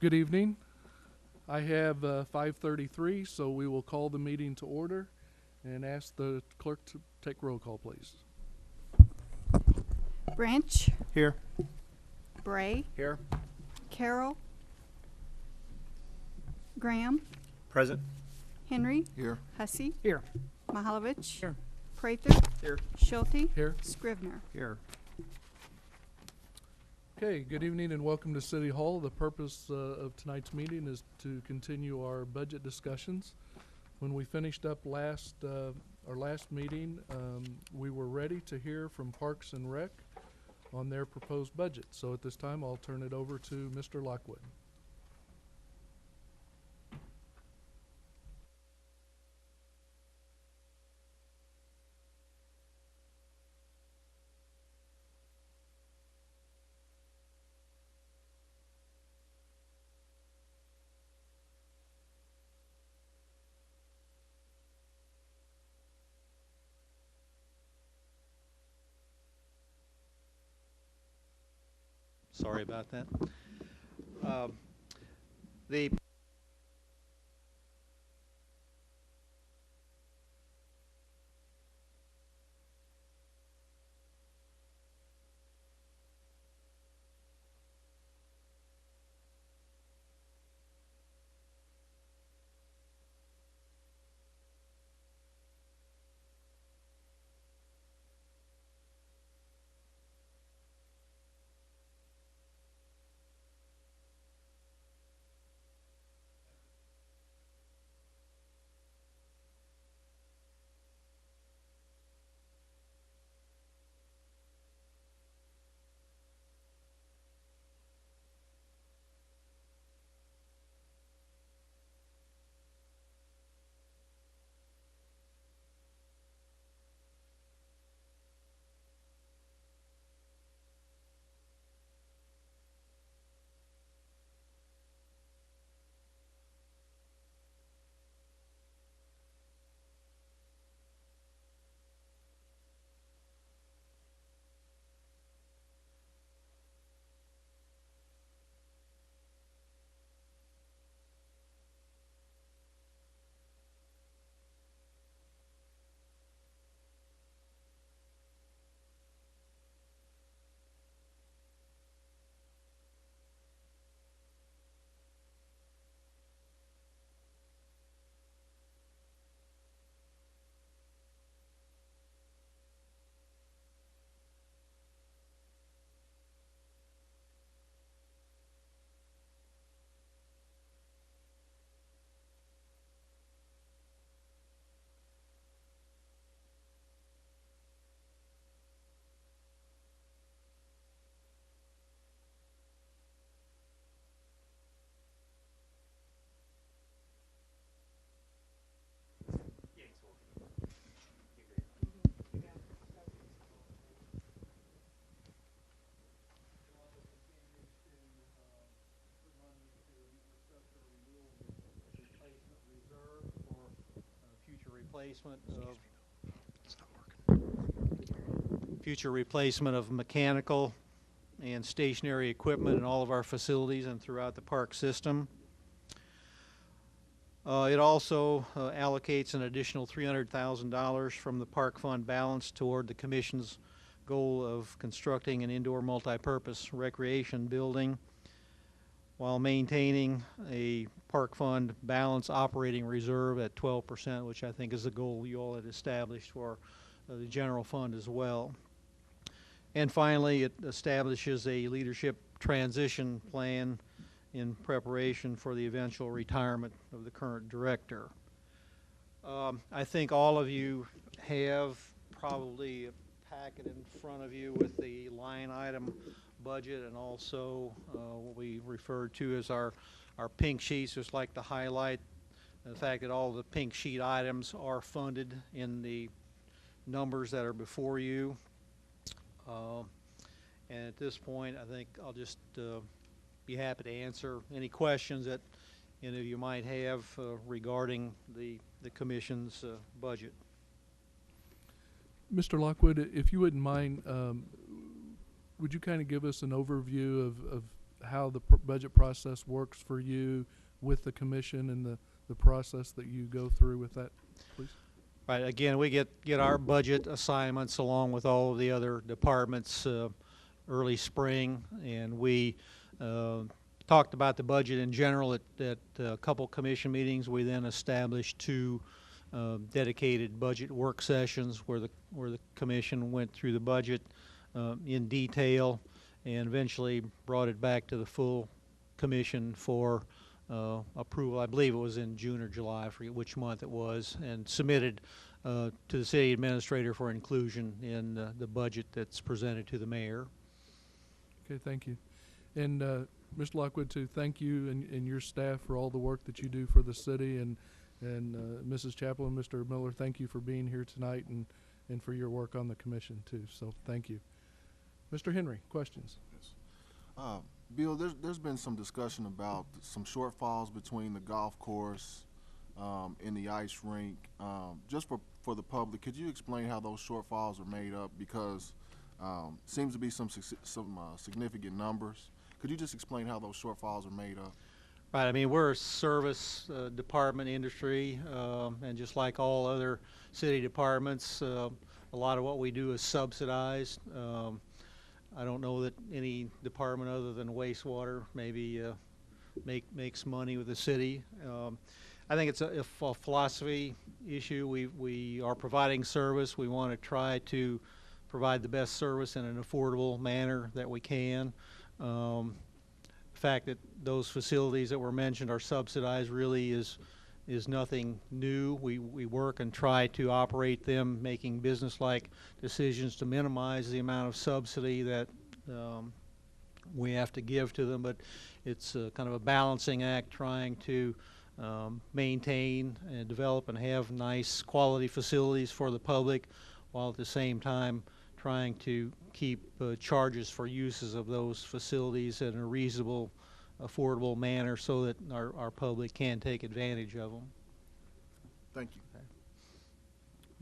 Good evening. I have 5:33, so we will call the meeting to order and ask the clerk to take roll call, please. Branch, Here. Bray, Here. Carroll, Graham, Present. Henry, Here. Hussey, Here. Mihalovich, Here. Prather, Here. Schulte, Here. Scrivener. Here. Okay, good evening and welcome to City Hall. The purpose of tonight's meeting is to continue our budget discussions. When we finished up our last meeting, we were ready to hear from Parks and Rec on their proposed budget. So at this time, I'll turn it over to Mr. Lockwood. Sorry about that. The future replacement of mechanical and stationary equipment in all of our facilities and throughout the park system. It also allocates an additional $300,000 from the park fund balance toward the Commission's goal of constructing an indoor multi-purpose recreation building while maintaining a park fund balance operating reserve at 12%, which I think is the goal you all had established for the general fund as well. And finally, it establishes a leadership transition plan in preparation for the eventual retirement of the current director. I think all of you have probably a packet in front of you with the line item budget and also what we refer to as our pink sheets. Just like to highlight the fact that all the pink sheet items are funded in the numbers that are before you. And at this point, I think I'll just be happy to answer any questions that any of you might have regarding the Commission's budget. Mr. Lockwood, if you wouldn't mind, would you kind of give us an overview of how the budget process works for you with the commission and the process that you go through with that, please? Right, again, we get our budget assignments along with all of the other departments early spring, and we talked about the budget in general at a couple commission meetings. We then established 2 dedicated budget work sessions where the commission went through the budget in detail, and eventually brought it back to the full commission for approval. I believe it was in June or July, I forget which month it was, and submitted to the city administrator for inclusion in the budget that's presented to the mayor. Okay, thank you. And Mr. Lockwood, too, thank you and your staff for all the work that you do for the city, and Mrs. Chappell and Mr. Miller, thank you for being here tonight and for your work on the commission, too. So thank you. Mr. Henry, questions? Yes. Bill, there's been some discussion about some shortfalls between the golf course and the ice rink. Just for the public, could you explain how those shortfalls are made up? Because seems to be some significant numbers. Could you just explain how those shortfalls are made up? Right, I mean, we're a service department industry, and just like all other city departments, a lot of what we do is subsidized. I don't know that any department other than wastewater maybe makes money with the city. I think it's a philosophy issue. We are providing service. We want to try to provide the best service in an affordable manner that we can. The fact that those facilities that were mentioned are subsidized really is nothing new. We work and try to operate them, making business-like decisions to minimize the amount of subsidy that we have to give to them, but it's kind of a balancing act, trying to maintain and develop and have nice quality facilities for the public, while at the same time trying to keep charges for uses of those facilities in a reasonable, affordable manner so that our public can take advantage of them. Thank you.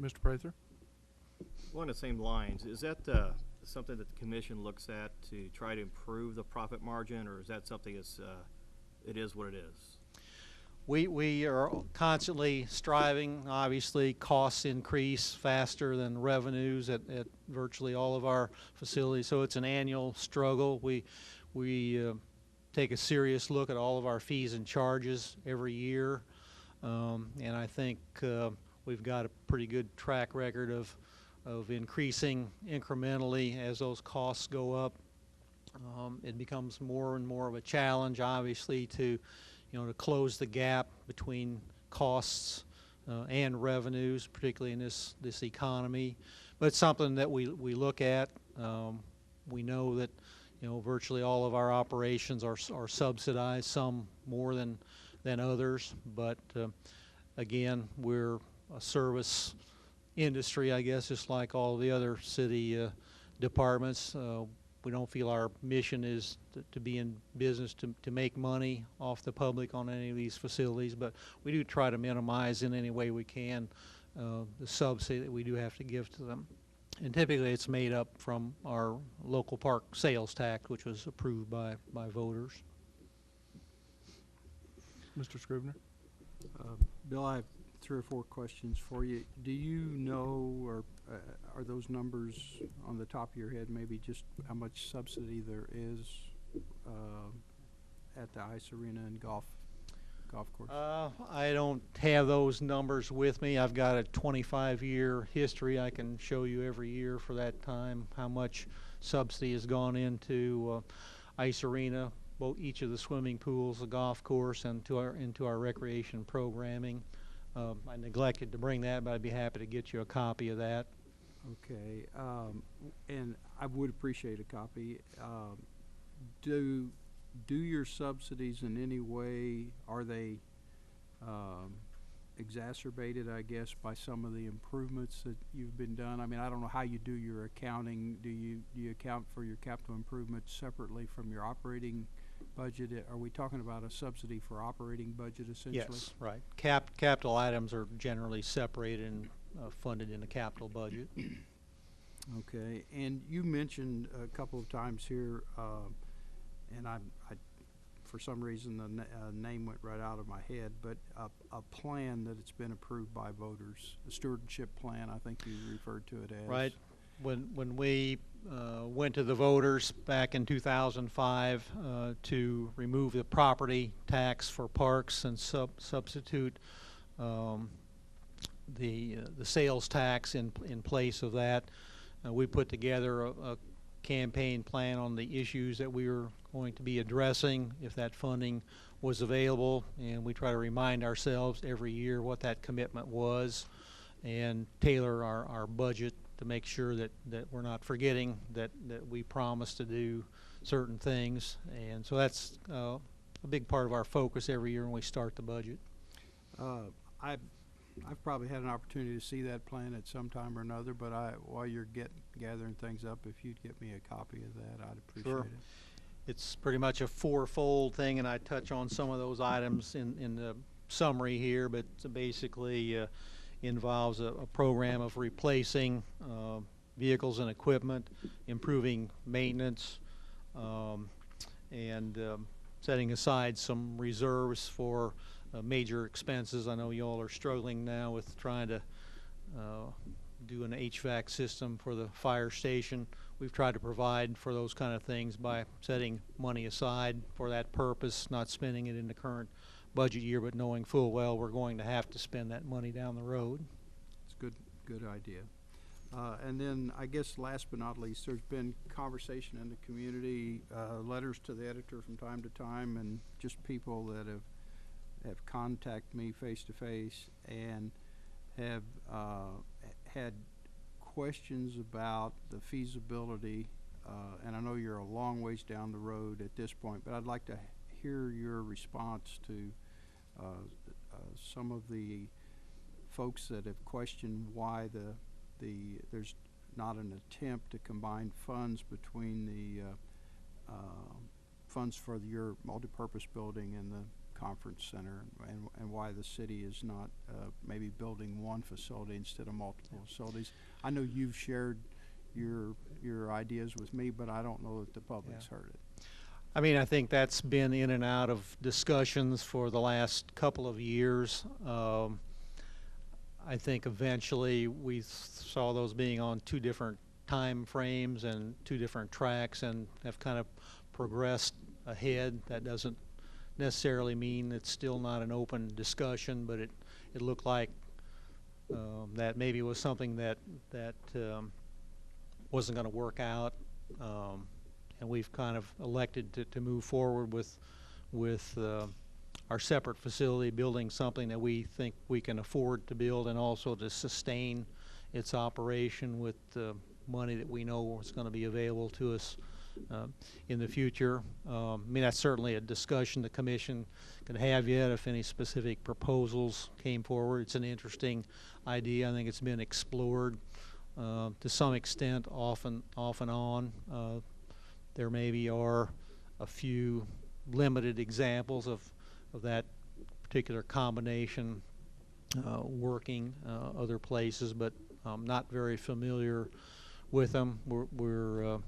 Mr. Prather? Along the same lines, is that something that the commission looks at to try to improve the profit margin, or is that something that's it is what it is? We are constantly striving. Obviously, costs increase faster than revenues at virtually all of our facilities, so it's an annual struggle. We take a serious look at all of our fees and charges every year, and I think we've got a pretty good track record of increasing incrementally as those costs go up. It becomes more and more of a challenge, obviously, to close the gap between costs and revenues, particularly in this economy. But it's something that we look at. We know that virtually all of our operations are subsidized, some more than others. But again, we're a service industry, I guess, just like all the other city departments. We don't feel our mission is to be in business to make money off the public on any of these facilities, but we do try to minimize in any way we can the subsidy that we do have to give to them. And typically it's made up from our local park sales tax, which was approved by voters. Mr. Scrivener? Bill, I have 3 or 4 questions for you. Do you know, or are those numbers on the top of your head, maybe just how much subsidy there is at the ice arena and golf course? I don't have those numbers with me. I've got a 25-year history. I can show you every year for that time how much subsidy has gone into ice arena, each of the swimming pools, the golf course, and into our recreation programming. I neglected to bring that, but I'd be happy to get you a copy of that. Okay, and I would appreciate a copy. Do your subsidies in any way, are they exacerbated, I guess, by some of the improvements that you've been done? I mean, I don't know how you do your accounting. Do you account for your capital improvements separately from your operating budget? Are we talking about a subsidy for operating budget essentially? Yes, right. Capital items are generally separated and funded in the capital budget. Okay, and you mentioned a couple of times here, and I for some reason the name went right out of my head, but a plan that it's been approved by voters, a stewardship plan, I think you referred to it as. Right. When we went to the voters back in 2005 to remove the property tax for parks and substitute the sales tax in place of that, we put together a campaign plan on the issues that we were going to be addressing if that funding was available, and we try to remind ourselves every year what that commitment was and tailor our budget to make sure that we're not forgetting that we promised to do certain things. And so that's a big part of our focus every year when we start the budget. I've probably had an opportunity to see that plan at some time or another, but while you're gathering things up, if you'd get me a copy of that, I'd appreciate Sure. it. It's pretty much a fourfold thing, and I touch on some of those items in the summary here, but basically involves a program of replacing vehicles and equipment, improving maintenance, and setting aside some reserves for major expenses. I know you all are struggling now with trying to do an HVAC system for the fire station. We've tried to provide for those kind of things by setting money aside for that purpose, not spending it in the current budget year, but knowing full well we're going to have to spend that money down the road. It's a good idea. And then I guess last but not least, there's been conversation in the community, letters to the editor from time to time, and just people that have contacted me face to face and have had questions about the feasibility, and I know you're a long ways down the road at this point, but I'd like to hear your response to some of the folks that have questioned why there's not an attempt to combine funds between the funds for your multipurpose building and the conference center, and why the city is not maybe building one facility instead of multiple facilities. I know you've shared your ideas with me, but I don't know that the public's heard it. I mean, I think that's been in and out of discussions for the last couple of years. I think eventually we saw those being on two different time frames and two different tracks and have kind of progressed ahead. That doesn't necessarily mean it's still not an open discussion, but it looked like that maybe was something that wasn't going to work out, and we've kind of elected to move forward with our separate facility, building something that we think we can afford to build and also to sustain its operation with the money that we know is going to be available to us in the future. I mean, that's certainly a discussion the commission can have yet if any specific proposals came forward. It's an interesting idea. I think it's been explored to some extent off and on. There maybe are a few limited examples of that particular combination working other places, but I'm not very familiar with them. We're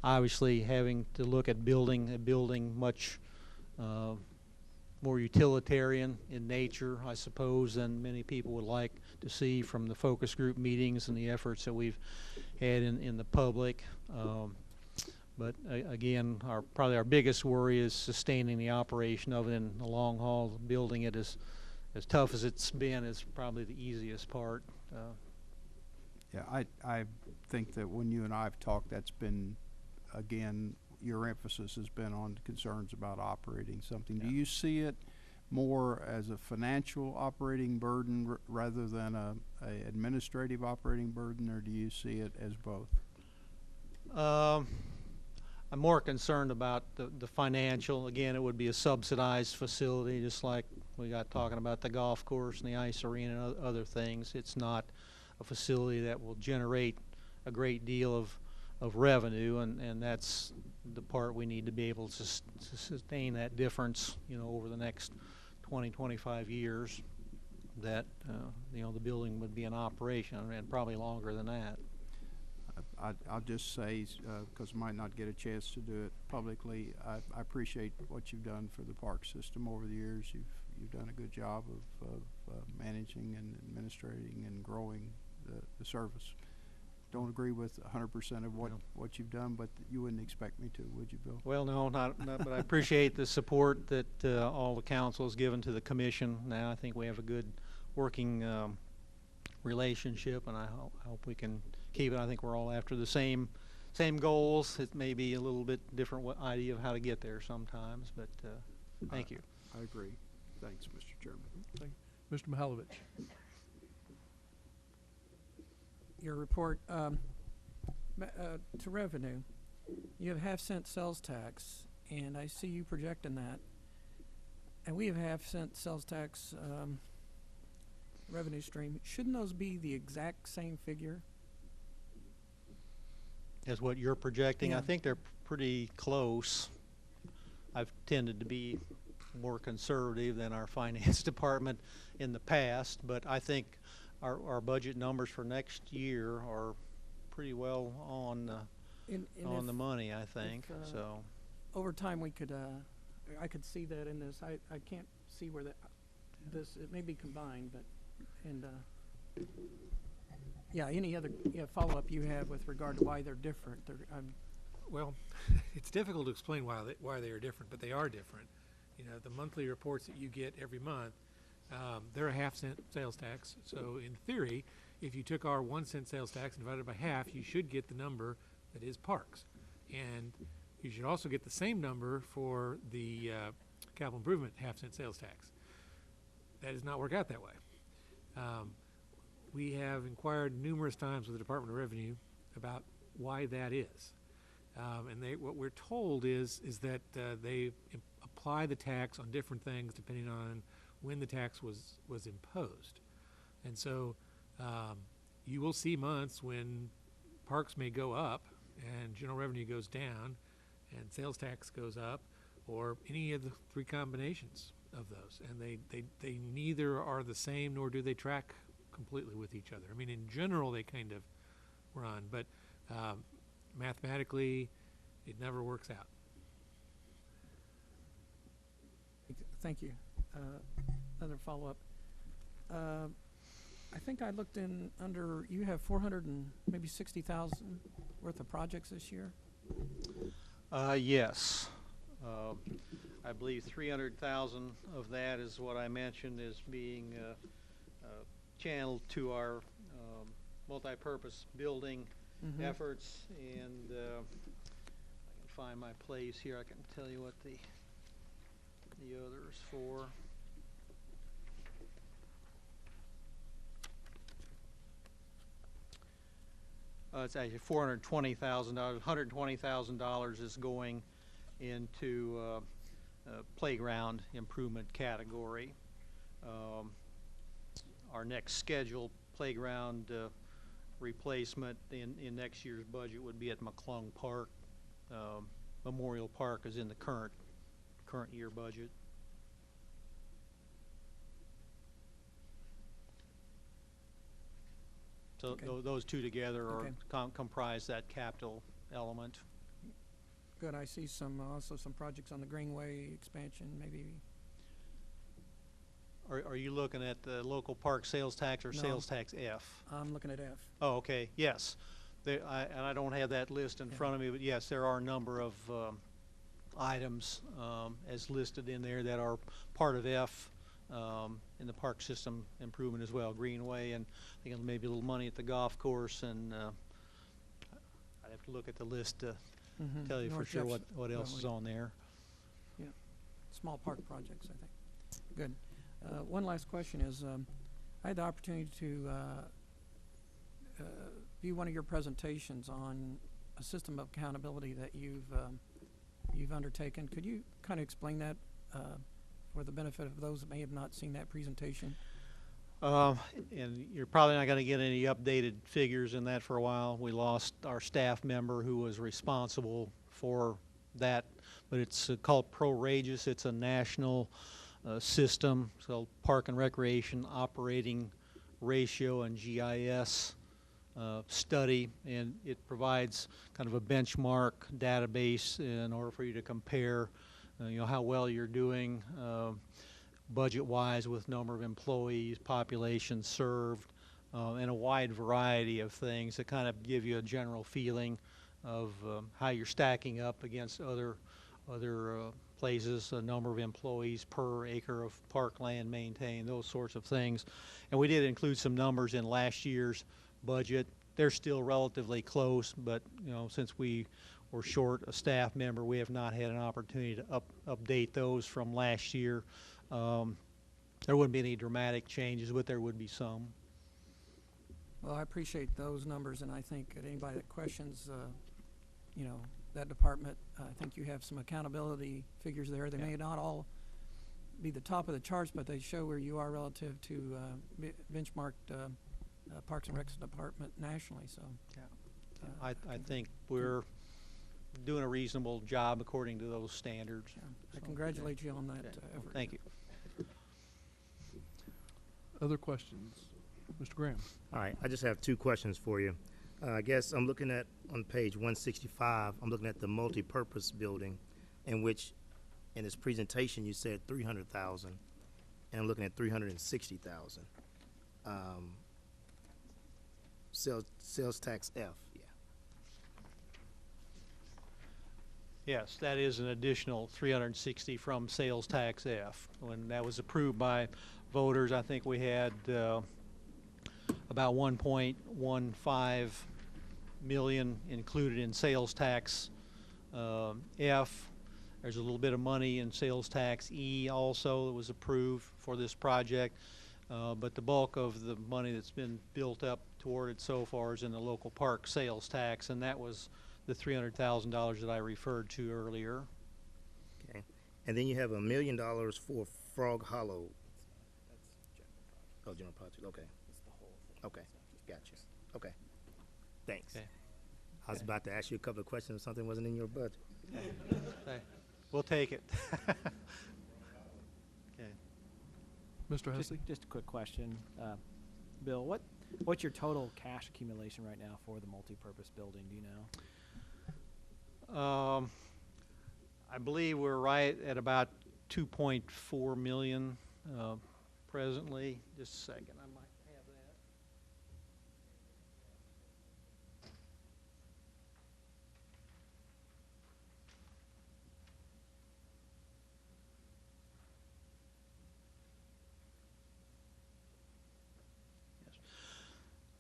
obviously having to look at building a building much more utilitarian in nature, I suppose, than many people would like to see from the focus group meetings and the efforts that we've had in the public. But again, probably our biggest worry is sustaining the operation of it in the long haul. Building it as tough as it's been is probably the easiest part. Yeah, I think that when you and I have talked, that's been, again, your emphasis has been on concerns about operating something. Yeah. Do you see it more as a financial operating burden rather than a administrative operating burden, or do you see it as both? I'm more concerned about the financial. Again, it would be a subsidized facility, just like we got talking about the golf course and the ice arena and other things. It's not a facility that will generate a great deal of revenue, and that's the part we need to be able to sustain that difference, over the next 20-25 years, that the building would be in operation, and probably longer than that. I'll just say, because I might not get a chance to do it publicly, I appreciate what you've done for the park system over the years. You've done a good job of managing and administrating and growing the service. Don't agree with 100% of what you've done, but you wouldn't expect me to, would you, Bill? Well, no, not but I appreciate the support that all the council has given to the commission. Now I think we have a good working relationship, and I hope we can keep it. I think we're all after the same goals. It may be a little bit different idea of how to get there sometimes, but thank you. I agree. Thanks, Mr. Chairman. Thank you. Mr. Mihalovich. Your report to revenue, you have half-cent sales tax, and I see you projecting that. And we have half-cent sales tax revenue stream. Shouldn't those be the exact same figure? As what you're projecting, I Yeah. think they're pretty close. I've tended to be more conservative than our finance department in the past, but I think our budget numbers for next year are pretty well on And the money, I think. So over time we could, I could see that in this. I can't see where that, it may be combined, but, and, yeah, any other follow-up you have with regard to why they're different? Well, it's difficult to explain why they are different, but they are different. You know, the monthly reports that you get every month, they're a half-cent sales tax. So in theory, if you took our 1 cent sales tax and divided it by half, you should get the number that is parks. And you should also get the same number for the capital improvement half-cent sales tax. That does not work out that way. We have inquired numerous times with the Department of Revenue about why that is. And what we're told is that they apply the tax on different things depending on when the tax was imposed. And so you will see months when parks may go up and general revenue goes down and sales tax goes up, or any of the three combinations of those. And they neither are the same nor do they track completely with each other. I mean, in general, they kind of run, but mathematically, it never works out. Thank you. Another follow-up. I think I looked in under, you have 400 and maybe 60,000 worth of projects this year? yes. I believe 300,000 of that is what I mentioned is being channeled to our multi-purpose building efforts, and I can find my place here. I can tell you what the others for. It's actually $420,000. $120,000 is going into playground improvement category. Our next scheduled playground replacement in next year's budget would be at McClung Park. Memorial Park is in the current year budget. So Okay. Those two together are Okay. comprise that capital element. Good. I see some also some projects on the Greenway expansion, maybe. Are you looking at the local park sales tax or No. sales tax F? I'm looking at F. Oh, okay, yes. And I don't have that list in front of me, but yes, there are a number of items as listed in there that are part of F in the park system improvement as well. Greenway, and I think maybe a little money at the golf course, and I'd have to look at the list to tell you for North sure Jefferson. what else is on there. Yeah, small park projects, I think. Good. One last question is, I had the opportunity to view one of your presentations on a system of accountability that you've undertaken. Could you kind of explain that for the benefit of those that may have not seen that presentation? And you're probably not going to get any updated figures in that for a while. We lost our staff member who was responsible for that, but it's called ProRageous. It's a national system, so Park and Recreation Operating Ratio and GIS study, and it provides kind of a benchmark database in order for you to compare, you know, how well you're doing budget-wise with number of employees, population served, and a wide variety of things that kind of give you a general feeling of how you're stacking up against other places, a number of employees per acre of parkland maintained, those sorts of things. And we did include some numbers in last year's budget. They're still relatively close, but you know, since we were short a staff member, we have not had an opportunity to update those from last year. There wouldn't be any dramatic changes, but there would be some. Well, I appreciate those numbers, and I think that anybody that questions, you know, that department, I think you have some accountability figures there. They may not all be the top of the charts, but they show where you are relative to benchmarked Parks and Recs department nationally. So, I think we're doing a reasonable job according to those standards. I congratulate you on that effort. Thank you. Other questions? Mr. Graham? All right, I just have two questions for you. I guess I'm looking at, on page 165, I'm looking at the multi-purpose building, in which, in this presentation, you said 300,000, and I'm looking at 360,000. Sales tax F, yeah. Yes, that is an additional 360 from sales tax F. When that was approved by voters, I think we had about 1.15 million included in sales tax F. There's a little bit of money in sales tax E also that was approved for this project, but the bulk of the money that's been built up toward it so far is in the local park sales tax, and that was the $300,000 that I referred to earlier. Okay, and then you have $1 million for Frog Hollow. Oh, general project, okay. Okay, gotcha. Okay, thanks. Okay. I was about to ask you a couple of questions if something wasn't in your budget. Okay. We'll take it. Okay. Mr. Hussey? Just a quick question. Bill, what's your total cash accumulation right now for the multi-purpose building? Do you know? I believe we're right at about 2.4 million presently. Just a second, I might have that. Yes.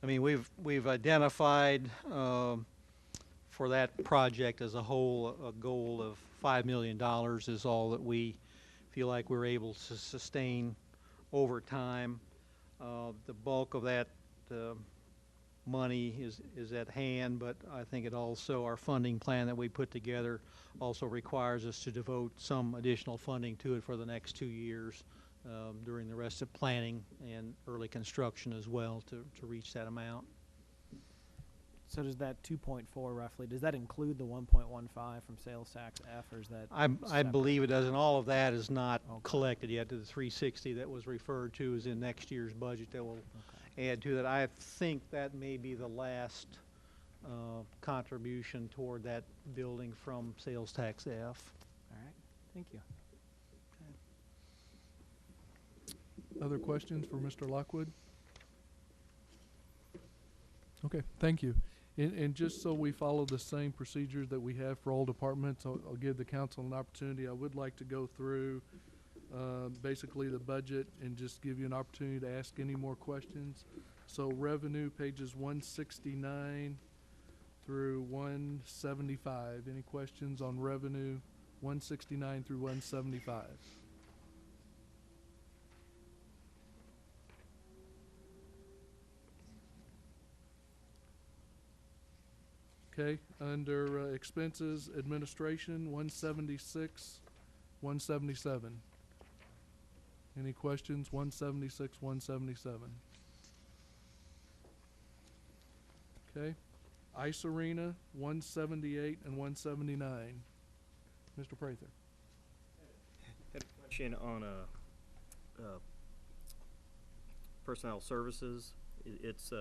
I mean, we've identified for that project as a whole, a goal of $5 million is all that we feel like we're able to sustain over time. The bulk of that money is at hand, but I think it also, our funding plan that we put together also requires us to devote some additional funding to it for the next 2 years during the rest of planning and early construction as well to reach that amount. So does that 2.4 roughly, does that include the 1.15 from sales tax F, or is that I separate? believe it does, and all of that is not collected yet. The 360 that was referred to is in next year's budget that will add to that. I think that may be the last contribution toward that building from sales tax F. All right, thank you. Other questions for Mr. Lockwood? Okay, thank you. And just so we follow the same procedures that we have for all departments, I'll give the council an opportunity. I would like to go through basically the budget and just give you an opportunity to ask any more questions. So revenue, pages 169 through 175. Any questions on revenue 169 through 175? Okay, under expenses, administration, 176, 177. Any questions? 176, 177. Okay, ice arena, 178 and 179. Mr. Prather. Had a question on personnel services. It's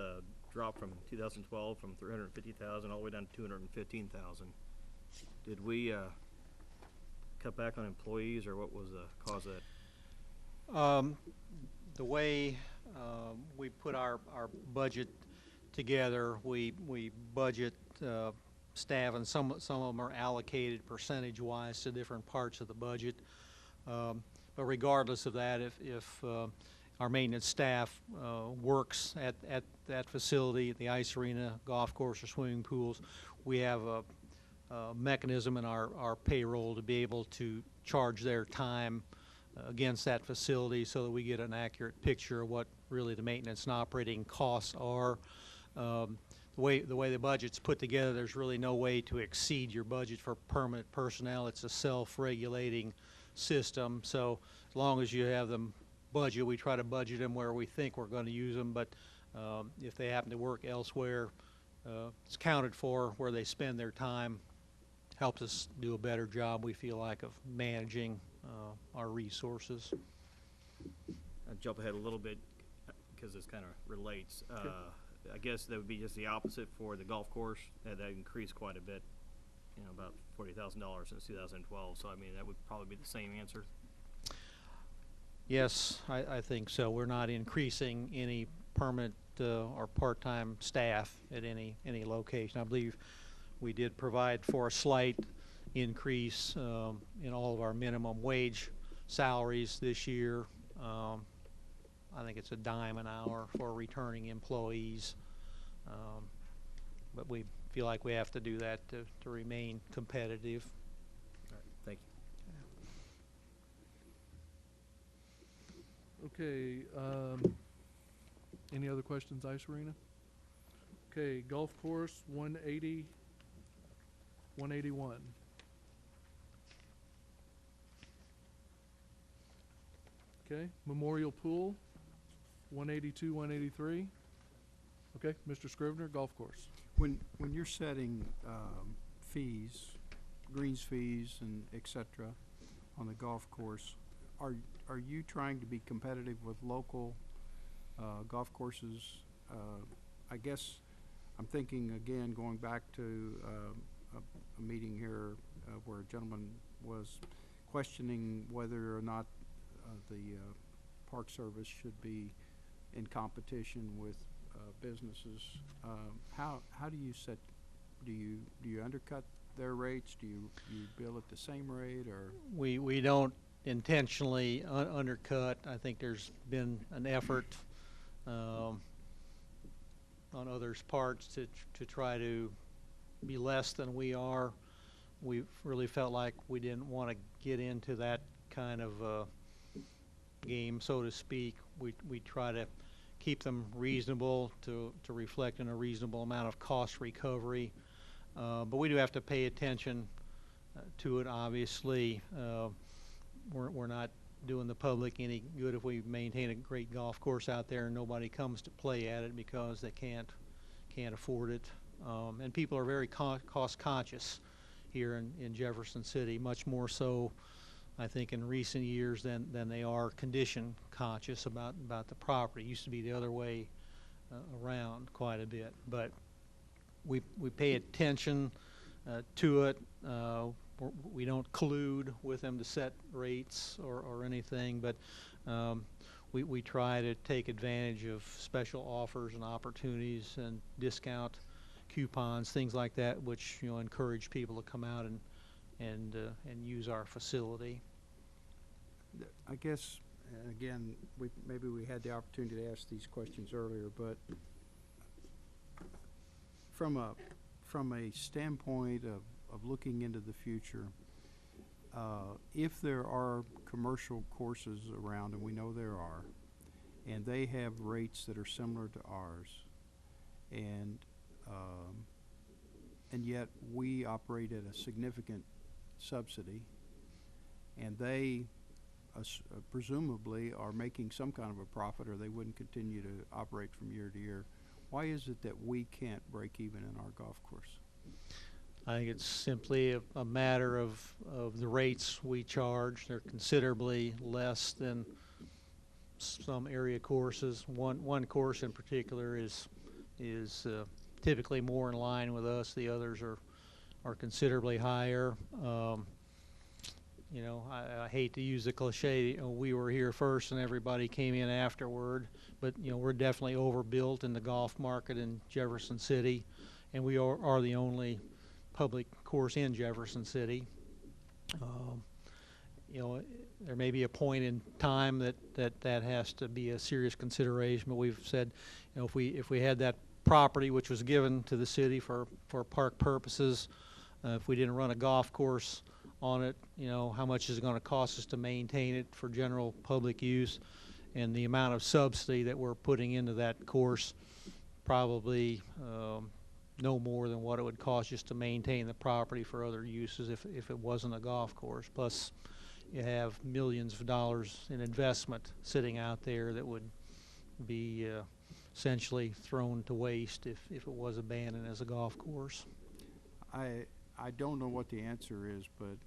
dropped from 2012 from 350,000 all the way down to 215,000. Did we cut back on employees, or what was the cause of that? The way we put our budget together, we budget staff, and some of them are allocated percentage-wise to different parts of the budget. But regardless of that, if our maintenance staff works at that facility, at the ice arena, golf course, or swimming pools, we have a mechanism in our payroll to be able to charge their time against that facility so that we get an accurate picture of what really the maintenance and operating costs are. The way the budget's put together, there's really no way to exceed your budget for permanent personnel. It's a self-regulating system, so as long as you have them budget, we try to budget them where we think we're going to use them, but if they happen to work elsewhere, it's counted for where they spend their time. Helps us do a better job, we feel like, of managing our resources. I'll jump ahead a little bit because this kind of relates. I guess that would be just the opposite for the golf course. That increased quite a bit, about $40,000 since 2012. So I mean, that would probably be the same answer. Yes, I think so. We're not increasing any permanent or part-time staff at any location. I believe we did provide for a slight increase in all of our minimum wage salaries this year. I think it's $0.10 an hour for returning employees, but we feel like we have to do that to remain competitive. All right, thank you. Okay, any other questions, Ice Arena? Okay, golf course, 180, 181. Okay, Memorial Pool, 182, 183. Okay, Mr. Scrivener, golf course. When you're setting fees, greens fees and et cetera on the golf course, are you trying to be competitive with local golf courses? I guess I'm thinking again, going back to a meeting here where a gentleman was questioning whether or not the Park Service should be in competition with businesses. How do you set? Do you undercut their rates? Do you bill at the same rate, or? We don't intentionally undercut. I think there's been an effort on others' parts to try to be less than we are. We really felt like we didn't want to get into that kind of game, so to speak. We try to keep them reasonable to reflect in a reasonable amount of cost recovery, but we do have to pay attention to it. Obviously, we're not doing the public any good if we maintain a great golf course out there and nobody comes to play at it because they can't afford it. And people are very cost conscious here in Jefferson City, much more so I think in recent years than they are condition conscious about the property. It used to be the other way around quite a bit, but we pay attention to it. We don't collude with them to set rates or anything, but we try to take advantage of special offers and opportunities and discount coupons, things like that, which encourage people to come out and use our facility. I guess, again, maybe we had the opportunity to ask these questions earlier, but from a standpoint of looking into the future, if there are commercial courses around, and we know there are, and they have rates that are similar to ours, and yet we operate at a significant subsidy, and they presumably are making some kind of a profit, or they wouldn't continue to operate from year to year. Why is it that we can't break even in our golf course? I think it's simply a matter of the rates we charge. They're considerably less than some area courses. One course in particular is is typically more in line with us. The others are considerably higher. You know, I hate to use the cliche, we were here first and everybody came in afterward, but you know, we're definitely overbuilt in the golf market in Jefferson City, and we are the only public course in Jefferson City. You know, there may be a point in time that has to be a serious consideration, but we've said, you know, if we had that property which was given to the city for park purposes, if we didn't run a golf course on it, you know, how much is it going to cost us to maintain it for general public use, and the amount of subsidy that we're putting into that course, probably no more than what it would cost just to maintain the property for other uses if it wasn't a golf course. Plus, you have millions of dollars in investment sitting out there that would be essentially thrown to waste if it was abandoned as a golf course. I don't know what the answer is, but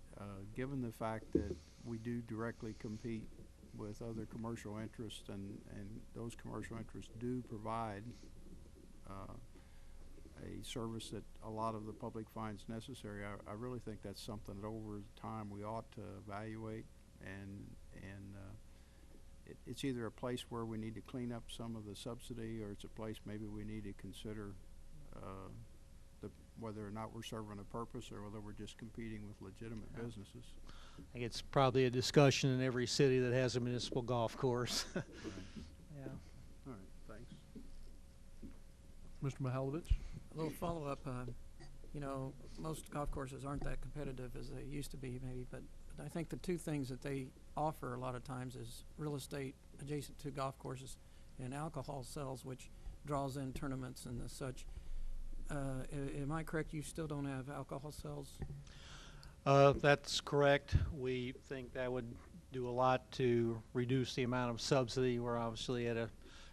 given the fact that we do directly compete with other commercial interests, and those commercial interests do provide a service that a lot of the public finds necessary, I really think that's something that over time we ought to evaluate, and it's either a place where we need to clean up some of the subsidy, or it's a place maybe we need to consider whether or not we're serving a purpose or whether we're just competing with legitimate businesses. I think it's probably a discussion in every city that has a municipal golf course. Right. Yeah. All right, thanks. Mr. Mihalovich? A little follow-up. You know, most golf courses aren't that competitive as they used to be, maybe, but I think the two things that they offer a lot of times is real estate adjacent to golf courses and alcohol sales, which draws in tournaments and the such. Am I correct? You still don't have alcohol sales? That's correct. We think that would do a lot to reduce the amount of subsidy. We're obviously at a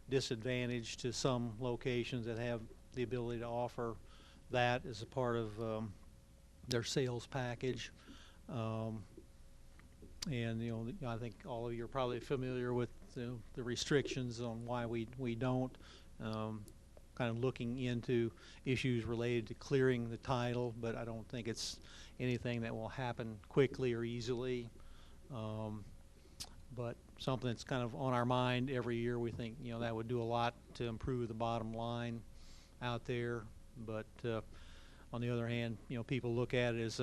disadvantage to some locations that have the ability to offer that as a part of their sales package. And you know, I think all of you are probably familiar with the restrictions on why we don't. Kind of looking into issues related to clearing the title, but I don't think it's anything that will happen quickly or easily. But something that's kind of on our mind every year. We think, you know, that would do a lot to improve the bottom line out there. But on the other hand, you know, people look at it as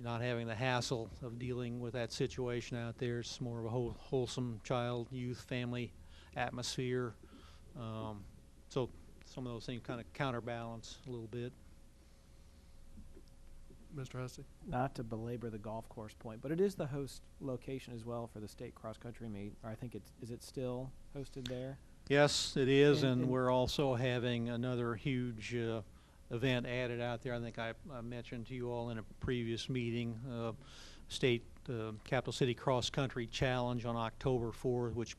not having the hassle of dealing with that situation out there. It's more of a wholesome child, youth, family atmosphere. So some of those things kind of counterbalance a little bit. Mr. Hussey? Not to belabor the golf course point, but it is the host location as well for the state cross-country meet. Or I think is it still hosted there? Yes, it is, and And we're also having another huge event added out there. I think I mentioned to you all in a previous meeting, state Capital City Cross Country Challenge on October 4th, which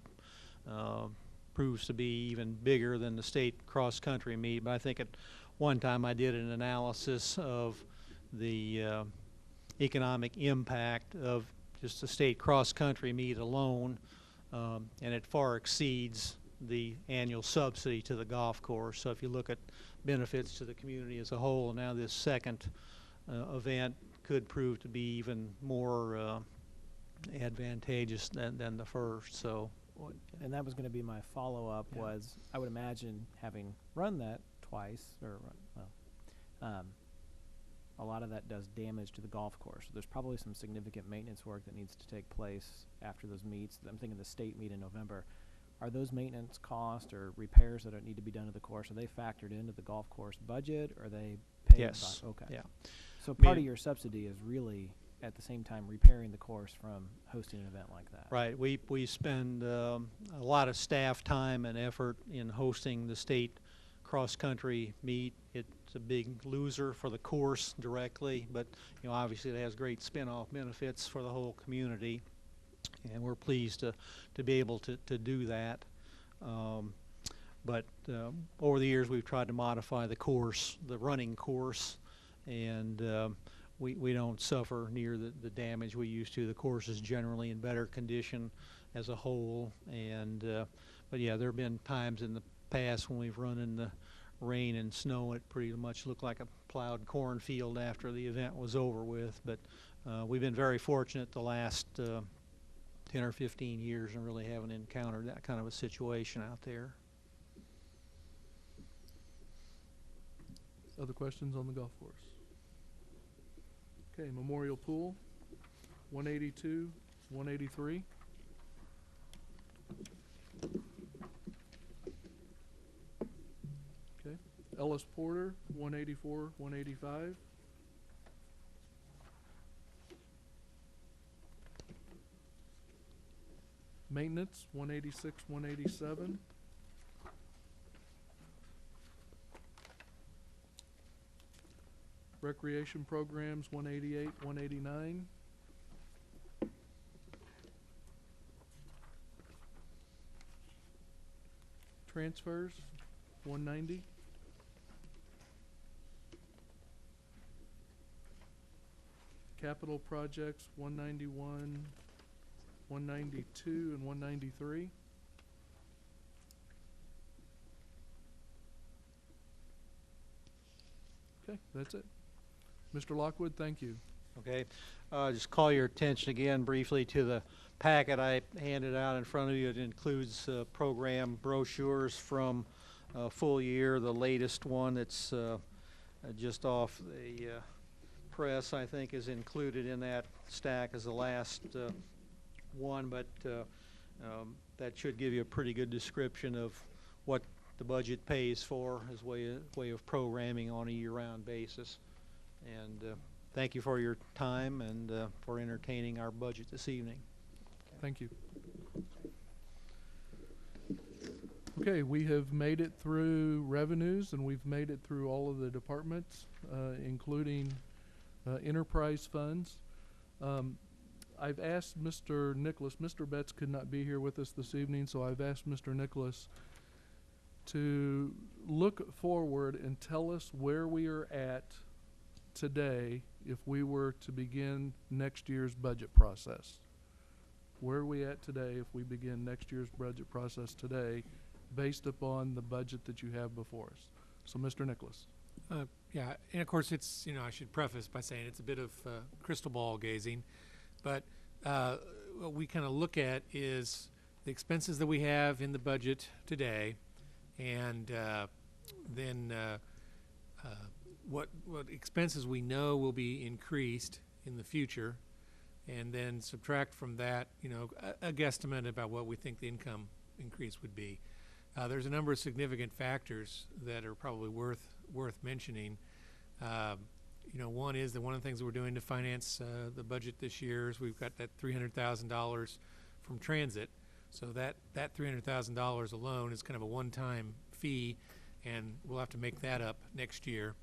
proves to be even bigger than the state cross country meet. But I think at one time I did an analysis of the economic impact of just the state cross country meet alone, and it far exceeds the annual subsidy to the golf course. So if you look at benefits to the community as a whole, now this second event could prove to be even more advantageous than the first. So. And that was going to be my follow-up. Yeah. Was I would imagine, having run that twice, or a lot of that does damage to the golf course. So there's probably some significant maintenance work that needs to take place after those meets. I'm thinking the state meet in November. Are those maintenance costs or repairs that need to be done to the course, are they factored into the golf course budget, or are they paid? Yes. Okay. Yeah. So part of your subsidy is really, at the same time, repairing the course from hosting an event like that. Right. We spend a lot of staff time and effort in hosting the state cross-country meet. It's a big loser for the course directly, but you know, obviously it has great spin-off benefits for the whole community, and we're pleased to be able to do that. But over the years we've tried to modify the course, the running course, and we don't suffer near the damage we used to. The course is generally in better condition as a whole, and but yeah, there have been times in the past when we've run in the rain and snow. It pretty much looked like a plowed cornfield after the event was over with. But we've been very fortunate the last 10 or 15 years and really haven't encountered that kind of a situation out there. Other questions on the golf course? Okay, Memorial Pool, 182, 183. Okay, Ellis Porter, 184, 185. Maintenance, 186, 187. Recreation programs, 188, 189. Transfers, 190. Capital projects, 191, 192, and 193. Okay, that's it. Mr. Lockwood, thank you. Okay, just call your attention again briefly to the packet I handed out in front of you. It includes program brochures from full year. The latest one that's just off the press, I think, is included in that stack as the last one, but that should give you a pretty good description of what the budget pays for as way of programming on a year-round basis. And thank you for your time and for entertaining our budget this evening. Thank you. Okay, we have made it through revenues and we've made it through all of the departments, including enterprise funds. I've asked Mr. Nicholas, Mr. Betts could not be here with us this evening, so I've asked Mr. Nicholas to look forward and tell us where we are at today if we were to begin next year's budget process. Where are we at today if we begin next year's budget process today based upon the budget that you have before us? So, Mr. Nicholas. Yeah, and of course it's, I should preface by saying it's a bit of crystal ball gazing, but what we kind of look at is the expenses that we have in the budget today, and then what expenses we know will be increased in the future, and then subtract from that, a guesstimate about what we think the income increase would be. There's a number of significant factors that are probably worth mentioning. One is that one of the things that we're doing to finance the budget this year is we've got that $300,000 from transit. So that $300,000 alone is kind of a one-time fee, and we'll have to make that up next year.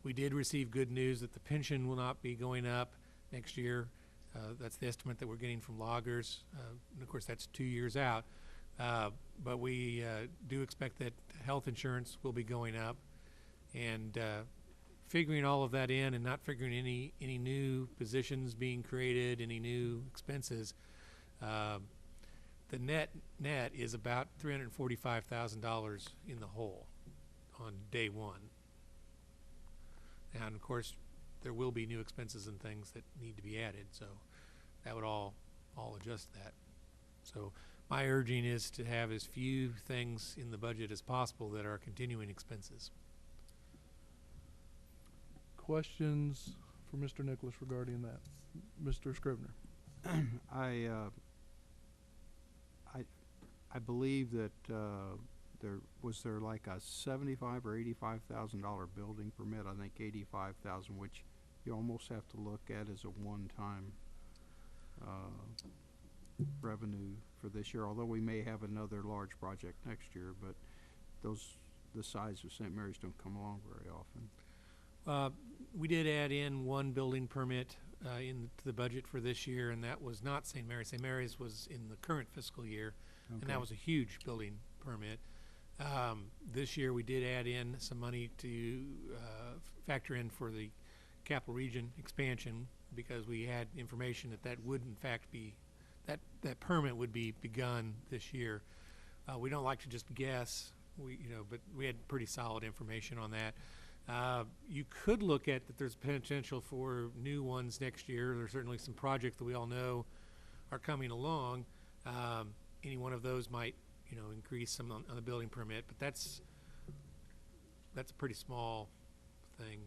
We did receive good news that the pension will not be going up next year. That's the estimate that we're getting from loggers. And of course, that's 2 years out. But we do expect that health insurance will be going up. And figuring all of that in and not figuring any new positions being created, any new expenses, the net is about $345,000 in the hole on day one. And of course, there will be new expenses and things that need to be added, so that would all adjust that. So my urging is to have as few things in the budget as possible that are continuing expenses. Questions for Mr. Nicholas regarding that? Mr. Scrivener. I believe that there was like a $75,000 or $85,000 building permit. I think $85,000, which you almost have to look at as a one-time revenue for this year. Although we may have another large project next year, but the size of St. Mary's don't come along very often. We did add in one building permit into the budget for this year, and that was not St. Mary's. St. Mary's was in the current fiscal year, and that was a huge building permit. This year we did add in some money to factor in for the Capital Region expansion, because we had information that would in fact be, that permit would be begun this year. We don't like to just guess but we had pretty solid information on that. You could look at that there's potential for new ones next year. There's certainly some projects that we all know are coming along. Any one of those might, increase some on the building permit, but that's a pretty small thing.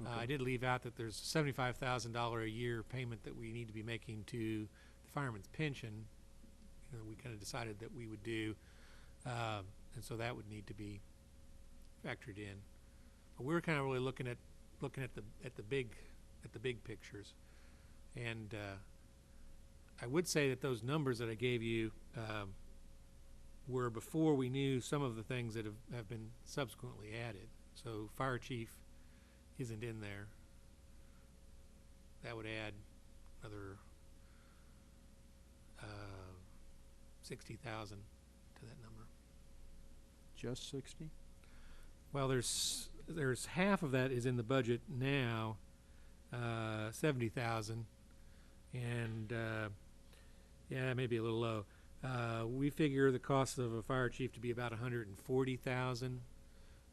I did leave out that there's a $75,000 a year payment that we need to be making to the fireman's pension. We kind of decided that we would do, and so that would need to be factored in. But we were kind of really looking at the big pictures, and I would say that those numbers that I gave you were before we knew some of the things that have been subsequently added. So fire chief isn't in there. That would add another 60,000 to that number. Just 60? Well, there's half of that is in the budget now, 70,000, and yeah, maybe a little low. We figure the cost of a fire chief to be about 140,000,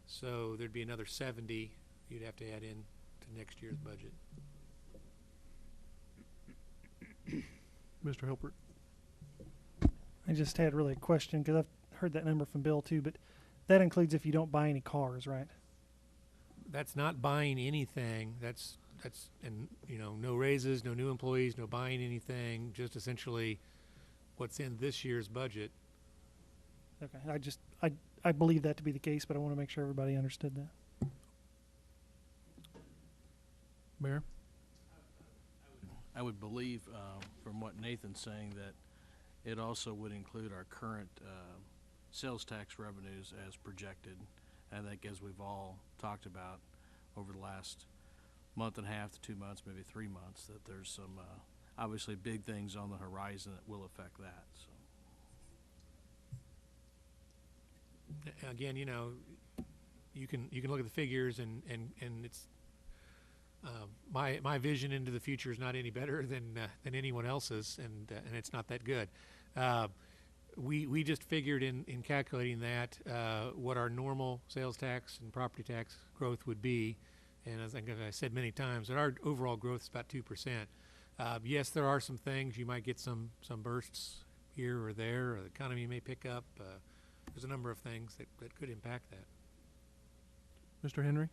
so there'd be another 70 you'd have to add in to next year's budget. Mr. Hilpert? I just had really a question because I've heard that number from Bill too, but that includes if you don't buy any cars, right? That's not buying anything. That's and no raises, no new employees, no buying anything. Just essentially what's in this year's budget. Okay, I believe that to be the case, but I want to make sure everybody understood that. Mayor? I would believe, from what Nathan's saying, that it also would include our current sales tax revenues as projected. I think, as we've all talked about over the last month and a half to 2 months, maybe 3 months, that there's some obviously big things on the horizon that will affect that. So. Again, you can look at the figures and it's my vision into the future is not any better than anyone else's, and it's not that good. We just figured in calculating that what our normal sales tax and property tax growth would be, and as I said many times, that our overall growth is about 2%. Yes, there are some things you might get some bursts here or there, or the economy may pick up. There's a number of things that could impact that. Mr. Henry?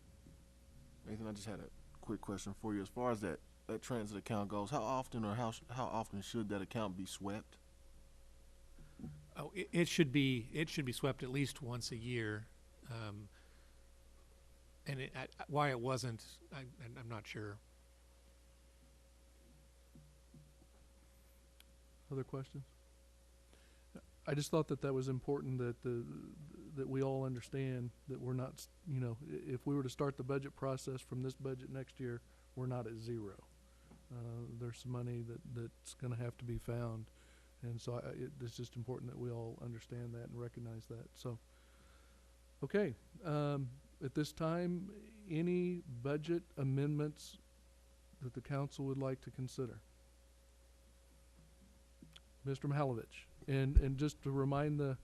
Nathan, I just had a quick question for you. As far as that transit account goes, how often how often should that account be swept? Oh, it should be swept at least once a year, and why it wasn't, I'm not sure. Other questions? I just thought that was important that we all understand that we're not, if we were to start the budget process from this budget next year, we're not at zero. There's some money that's going to have to be found, and so it's just important that we all understand that and recognize that. So, okay, at this time, any budget amendments that the council would like to consider? Mr. Mihalovich. And just to remind the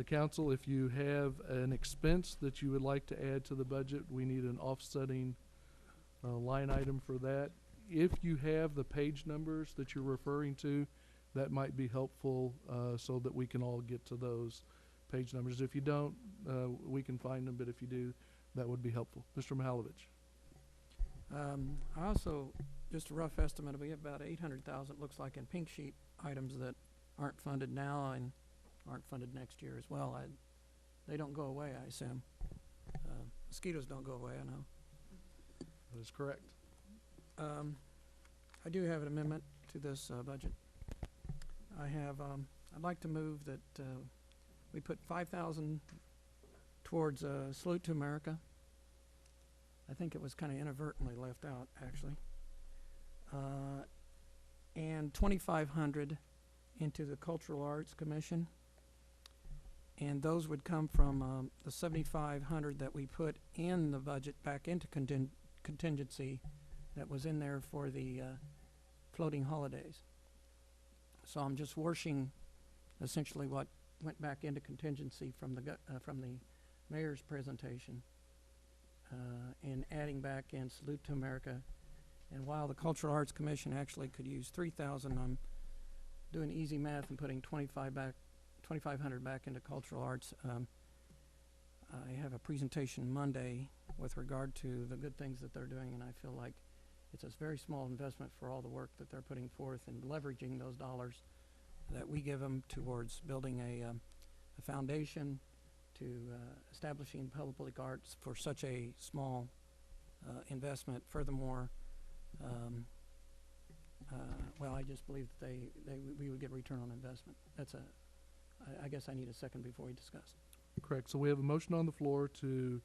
council, if you have an expense that you would like to add to the budget, we need an offsetting line item for that. If you have the page numbers that you're referring to, that might be helpful so that we can all get to those page numbers. If you don't, we can find them, but if you do, that would be helpful. Mr. Mihalovich. I also, just a rough estimate, we have about 800,000, looks like, in pink sheet items that aren't funded now and aren't funded next year as well. They don't go away, I assume. Mosquitoes don't go away, I know. That is correct. I do have an amendment to this budget. I'd like to move that we put 5,000 towards Salute to America. I think it was kind of inadvertently left out, actually. And 2,500 into the Cultural Arts Commission, and those would come from the 7,500 that we put in the budget back into contingency that was in there for the floating holidays. So I'm just washing essentially what went back into contingency from the mayor's presentation, and adding back in Salute to America. And while the Cultural Arts Commission actually could use 3,000, I'm doing easy math and putting 2,500 back into cultural arts. I have a presentation Monday with regard to the good things that they're doing, and I feel like it's a very small investment for all the work that they're putting forth and leveraging those dollars that we give them towards building a foundation, to establishing public arts for such a small investment. Furthermore, well, I just believe that we would get return on investment. I guess I need a second before we discuss. Correct. So we have a motion on the floor to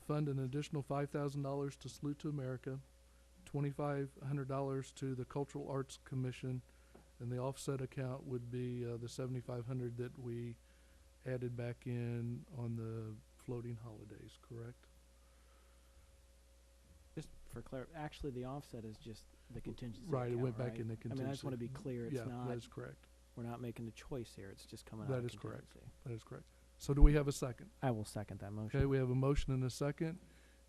fund an additional $5,000 to Salute to America, $2,500 to the Cultural Arts Commission, and the offset account would be the $7,500 that we added back in on the floating holidays, correct? Just for actually the offset is just the contingency Right, it account, went back right? in the I mean, I contingency. just want to be clear, it's Yeah, not, that is correct. we're not making the choice here, it's just coming out That of is correct. contingency. That is correct. So do we have a second? I will second that motion. Okay, we have a motion and a second.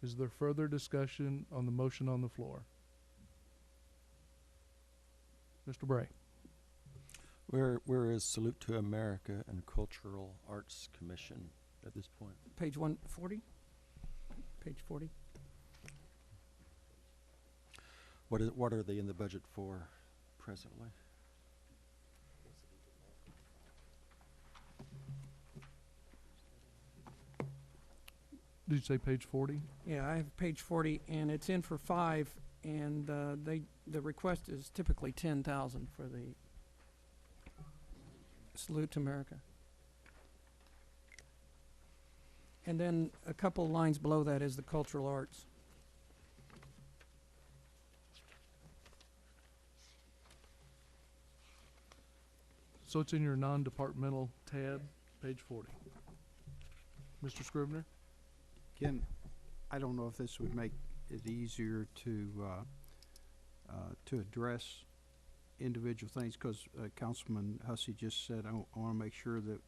Is there further discussion on the motion on the floor? Mr. Bray? Where is Salute to America and Cultural Arts Commission at this point? Page 140? Page 40? What are they in the budget for presently? Did you say page 40? Yeah, I have page 40, and it's in for 5, and the request is typically 10,000 for the Salute to America. And then a couple lines below that is the cultural arts. So it's in your non-departmental tab, page 40. Mr. Scrivener? Ken, I don't know if this would make it easier to address individual things, because Councilman Hussey just said, I want to make sure that,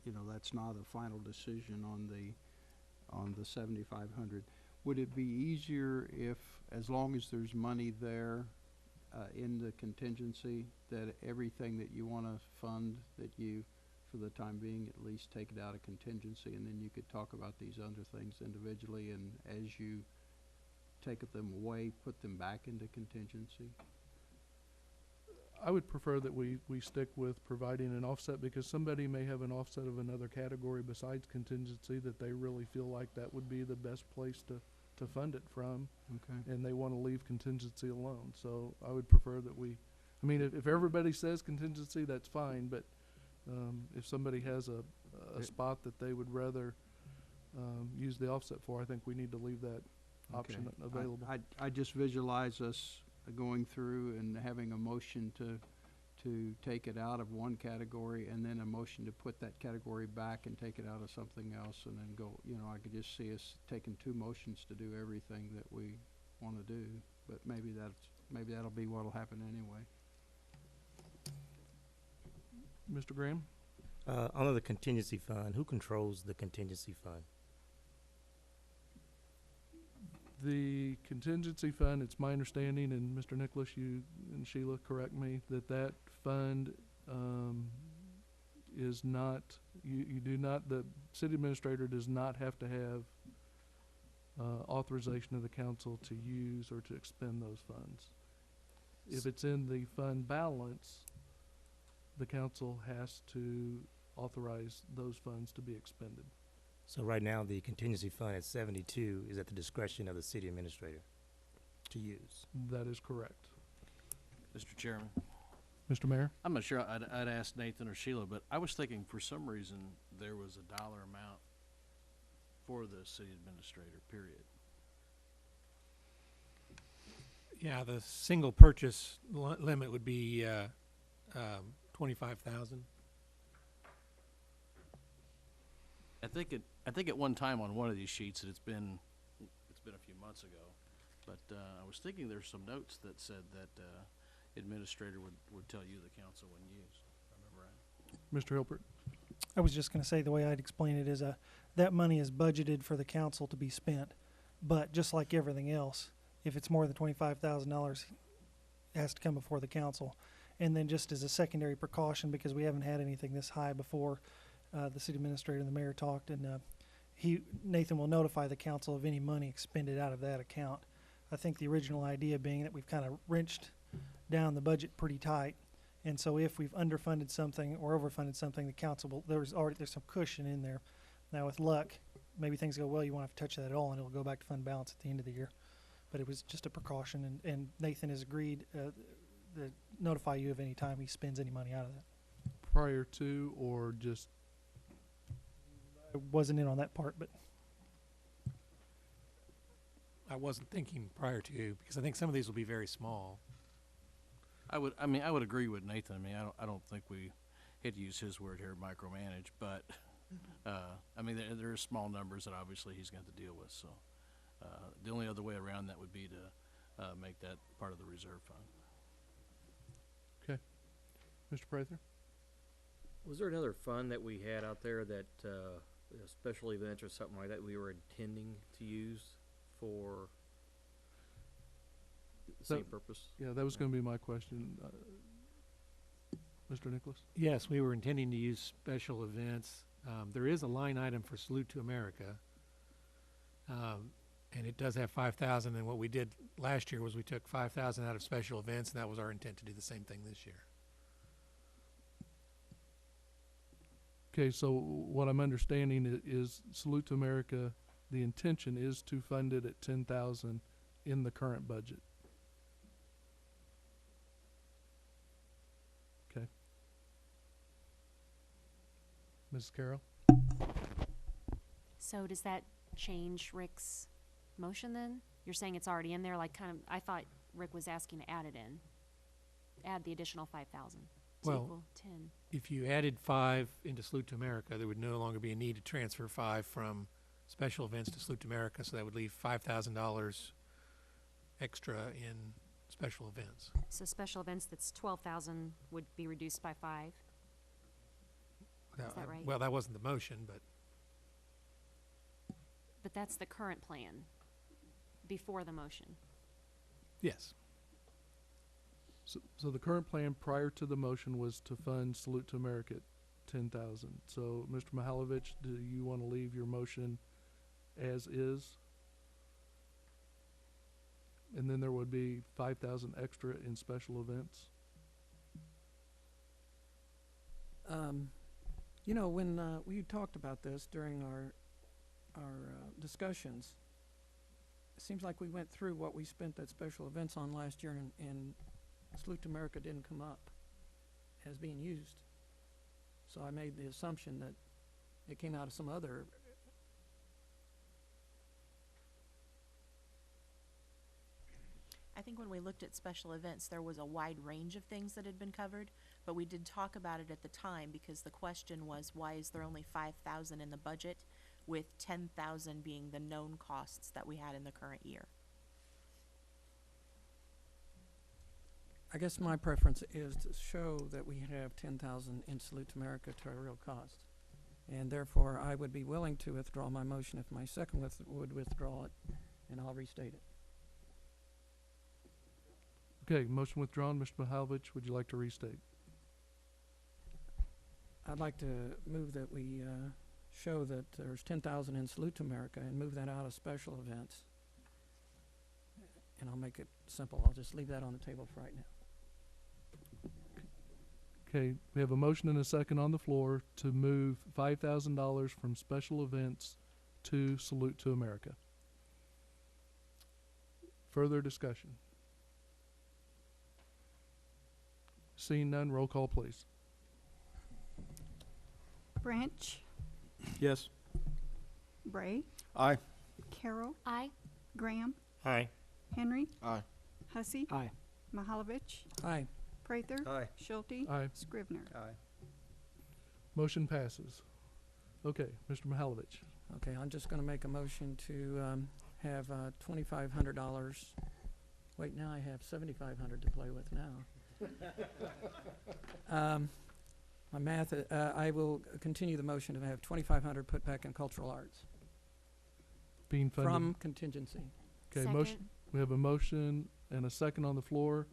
you know, that's not a final decision on the 7,500. Would it be easier if, as long as there's money there in the contingency, that everything that you want to fund, that you, for the time being, at least take it out of contingency, and then you could talk about these other things individually, and as you take them away, put them back into contingency? I would prefer that we stick with providing an offset, because somebody may have an offset of another category besides contingency that they really feel like that would be the best place to fund it from. Okay. And they want to leave contingency alone. So I would prefer that I mean, if everybody says contingency, that's fine, but if somebody has a spot that they would rather use the offset for, I think we need to leave that option available. I just visualize us going through and having a motion to take it out of one category, and then a motion to put that category back and take it out of something else, and then go, you know, I could just see us taking two motions to do everything that we want to do, but maybe that'll be what'll happen anyway. Mr. Graham? Under the contingency fund, who controls the contingency fund? The contingency fund, it's my understanding, and Mr. Nicholas, you and Sheila, correct me, that fund is not, you do not, the city administrator does not have to have authorization of the council to use or to expend those funds. If it's in the fund balance, the council has to authorize those funds to be expended. So right now, the contingency fund at 72 is at the discretion of the city administrator to use. That is correct. Mr. Chairman, Mr. Mayor? I'm not sure, I'd ask Nathan or Sheila, but I was thinking for some reason there was a dollar amount for the city administrator, period. Yeah, the single purchase limit would be 25,000. I think at one time on one of these sheets, it's been a few months ago, but I was thinking there's some notes that said that administrator would tell you the council when used. If I remember right. Mr. Hilbert? I was just going to say the way I'd explain it is that money is budgeted for the council to be spent, but just like everything else, if it's more than $25,000, it has to come before the council. And then just as a secondary precaution, because we haven't had anything this high before, the city administrator and the mayor talked, and Nathan will notify the council of any money expended out of that account. I think the original idea being that we've kind of wrenched down the budget pretty tight, and so if we've underfunded something or overfunded something, the council will, there's some cushion in there. Now with luck, maybe things go well, you won't have to touch that at all, and it'll go back to fund balance at the end of the year. But it was just a precaution, and Nathan has agreed to notify you of any time he spends any money out of that. Prior to, or just? I wasn't in on that part, but I wasn't thinking prior to, because I think some of these will be very small. I would agree with Nathan. I mean, I don't think we hate to use his word here, micromanage, but I mean, there are small numbers that obviously he's going to have to deal with. So the only other way around that would be to make that part of the reserve fund. Okay. Mr. Prather? Was there another fund that we had out there that, special events or something like that, we were intending to use for the same purpose? Yeah, that was going to be my question. Mr. Nicholas? Yes, we were intending to use special events. There is a line item for Salute to America, and it does have 5,000. And what we did last year was we took 5,000 out of special events, and that was our intent to do the same thing this year. Okay, so what I'm understanding is Salute to America, the intention is to fund it at 10,000 in the current budget. Okay. Mrs. Carroll? So does that change Rick's motion then? You're saying it's already in there, like kind of, I thought Rick was asking to add it in. Add the additional 5,000 to Well, equal 10. If you added 5 into Salute to America, there would no longer be a need to transfer 5 from special events to Salute to America, so that would leave $5,000 extra in special events. So special events, that's 12,000 would be reduced by 5. Is that right? Well, that wasn't the motion, But that's the current plan before the motion. yes. So the current plan prior to the motion was to fund Salute to America at 10,000. So, Mr. Mihalovich, do you want to leave your motion as is? And then there would be 5,000 extra in special events? You know, when we talked about this during our discussions, it seems like we went through what we spent that special events on last year, and Salute to America didn't come up as being used. So I made the assumption that it came out of some other. I think when we looked at special events, there was a wide range of things that had been covered, but we did talk about it at the time because the question was, why is there only 5,000 in the budget, with 10,000 being the known costs that we had in the current year? I guess my preference is to show that we have 10,000 in Salute to America to our real cost. And therefore, I would be willing to withdraw my motion if my second would withdraw it, and I'll restate it. Okay, motion withdrawn. Mr. Mihalovich, would you like to restate? I'd like to move that we show that there's 10,000 in Salute to America and move that out of special events. And I'll make it simple. I'll just leave that on the table for right now. Okay, we have a motion and a second on the floor to move $5,000 from special events to Salute to America. Further discussion? Seeing none, roll call please. Branch, Yes. Bray, Aye. Carroll, Aye. Graham, Aye. Henry, Aye. Hussey, Aye. Mihalovich, Aye. Prather, Aye. Schulte, Aye. Scrivener. Aye. Motion passes. Okay, Mr. Mihalovich. Okay, I'm just going to make a motion to have $2,500. Wait, now I have $7,500 to play with now. My math, I will continue the motion to have 2,500 put back in cultural arts Being funded. from contingency. Okay, motion, we have a motion and a second on the floor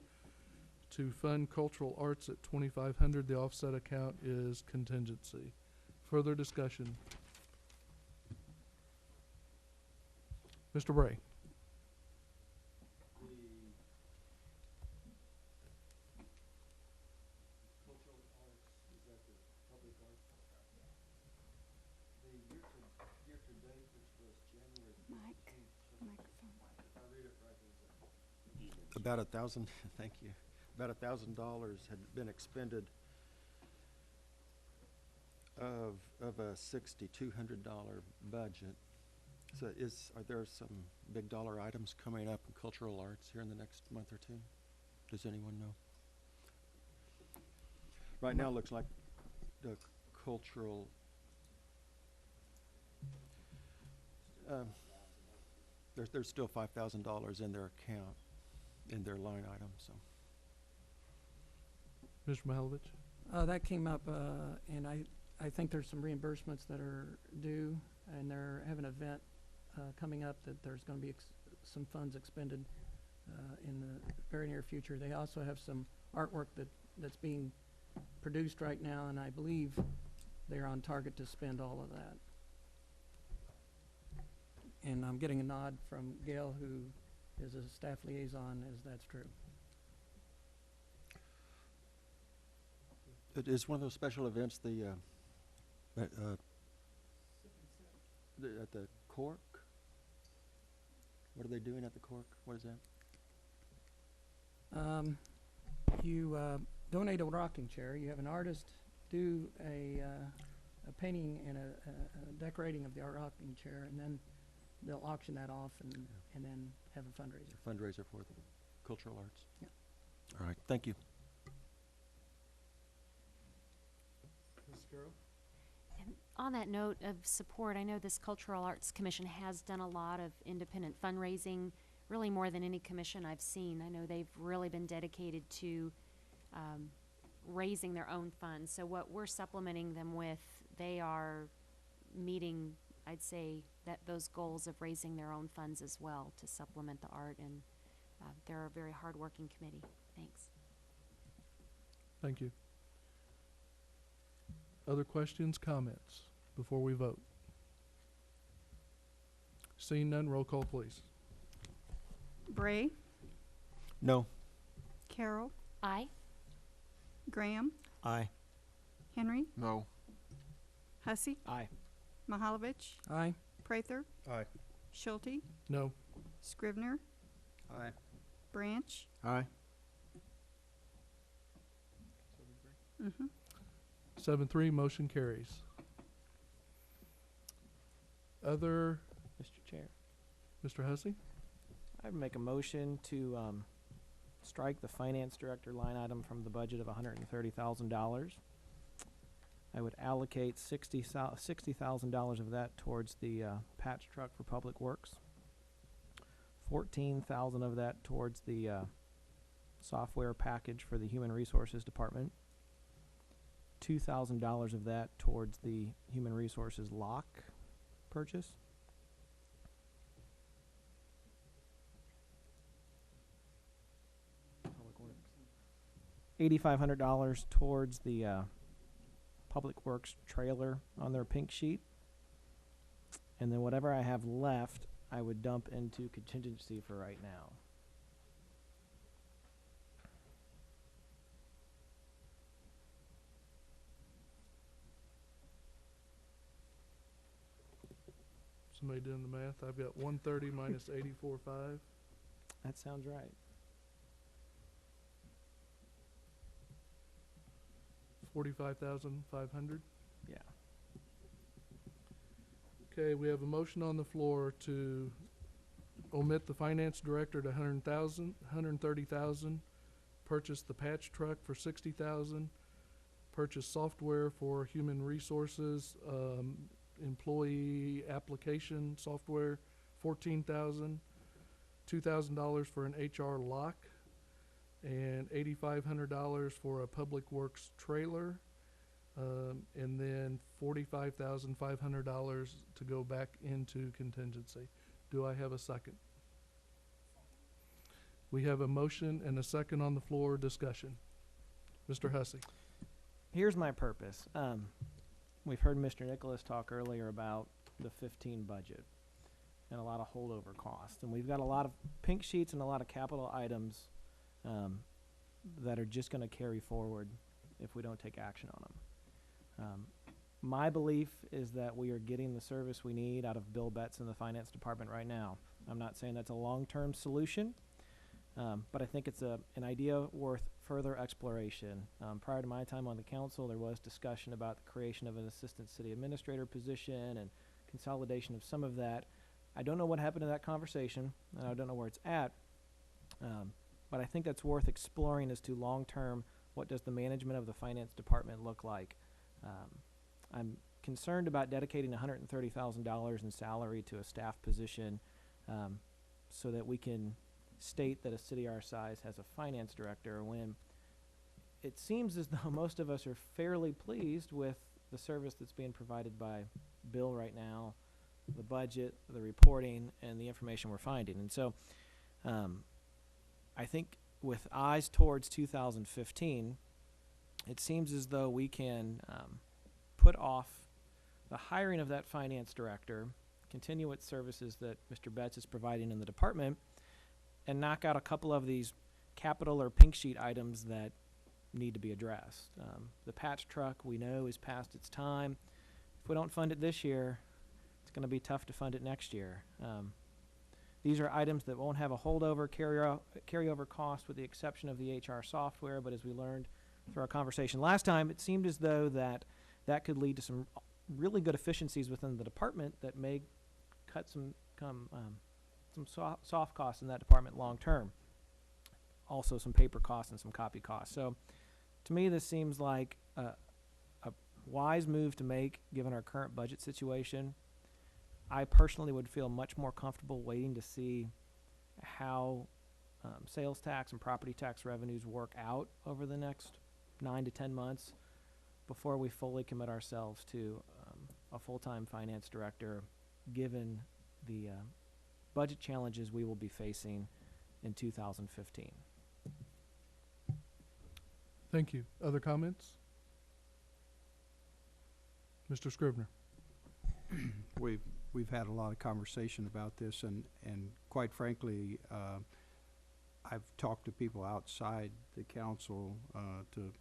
to fund cultural arts at 2,500. The offset account is contingency. Further discussion. Mr. Bray. About $1,000, thank you. About $1,000 had been expended of a $6,200 budget. So are there some big dollar items coming up in cultural arts here in the next month or two? Does anyone know? Right now, it looks like the cultural, there's still $5,000 in their account, in their line item, so. Mr. Mahalovich? That came up, and I think there's some reimbursements that are due, and they're having an event coming up that there's going to be some funds expended in the very near future. They also have some artwork that's being produced right now, and I believe they're on target to spend all of that. And I'm getting a nod from Gail, who is a staff liaison, as that's true. It is one of those special events, at the Cork? What are they doing at the Cork? What is that? You donate a rocking chair. You have an artist do a painting and a decorating of the rocking chair, and then they'll auction that off and then have a fundraiser. Fundraiser for the cultural arts. Yeah. All right, thank you. Ms. Carroll? And on that note of support, I know this Cultural Arts Commission has done a lot of independent fundraising, really more than any commission I've seen. I know they've really been dedicated to raising their own funds. So what we're supplementing them with, they are meeting, I'd say, that those goals of raising their own funds as well to supplement the art, and they're a very hardworking committee. Thanks. Thank you. Other questions, comments before we vote? Seeing none, roll call, please. Bray, No. Carroll, Aye. Graham, Aye. Henry, No. Hussey, Aye. Mahalovich, Aye. Prather, Aye. Schulte, No. Scrivener, Aye. Branch. Aye. 7-3, motion carries. Other, Mr. Chair, Mr. Hussey? I'd make a motion to strike the finance director line item from the budget of $130,000. I would allocate $60,000 of that towards the patch truck for Public Works. $14,000 of that towards the software package for the Human Resources Department. $2,000 of that towards the Human Resources lock purchase. $8,500 towards the Public Works trailer on their pink sheet. And then whatever I have left, I would dump into contingency for right now. Somebody doing the math? I've got 130 minus 84.5. That sounds right. 45,500. Yeah. Okay, we have a motion on the floor to omit the finance director to 130,000, purchase the patch truck for 60,000, purchase software for human resources, employee application software, 14,000, $2,000 for an HR lock, and $8,500 for a Public Works trailer, and then $45,500 to go back into contingency. Do I have a second? We have a motion and a second on the floor. Discussion. Mr. Hussey. Here's my purpose. We've heard Mr. Nicholas talk earlier about the 15 budget and a lot of holdover costs. And we've got a lot of pink sheets and a lot of capital items that are just going to carry forward if we don't take action on them. My belief is that we are getting the service we need out of Bill Betts in the finance department right now. I'm not saying that's a long-term solution, but I think it's an idea worth further exploration. Prior to my time on the council, there was discussion about the creation of an assistant city administrator position and consolidation of some of that. I don't know what happened to that conversation, and I don't know where it's at, but I think that's worth exploring as to long-term, what does the management of the finance department look like? I'm concerned about dedicating $130,000 in salary to a staff position so that we can state that a city our size has a finance director when it seems as though most of us are fairly pleased with the service that's being provided by Bill right now, the budget, the reporting, and the information we're finding. And so I think with eyes towards 2015, it seems as though we can put off the hiring of that finance director, continue with services that Mr. Betts is providing in the department, and knock out a couple of these capital or pink sheet items that need to be addressed. The patch truck we know is past its time. If we don't fund it this year, it's going to be tough to fund it next year. These are items that won't have a holdover carryover cost with the exception of the HR software, but as we learned through our conversation last time, it seemed as though that could lead to some really good efficiencies within the department that may cut some soft costs in that department long term. Also some paper costs and some copy costs. So to me this seems like a wise move to make given our current budget situation. I personally would feel much more comfortable waiting to see how sales tax and property tax revenues work out over the next 9 to 10 months before we fully commit ourselves to a full-time finance director given the budget challenges we will be facing in 2015. Thank you. Other comments? Mr. Scrivener. We've had a lot of conversation about this, and quite frankly, I've talked to people outside the council, to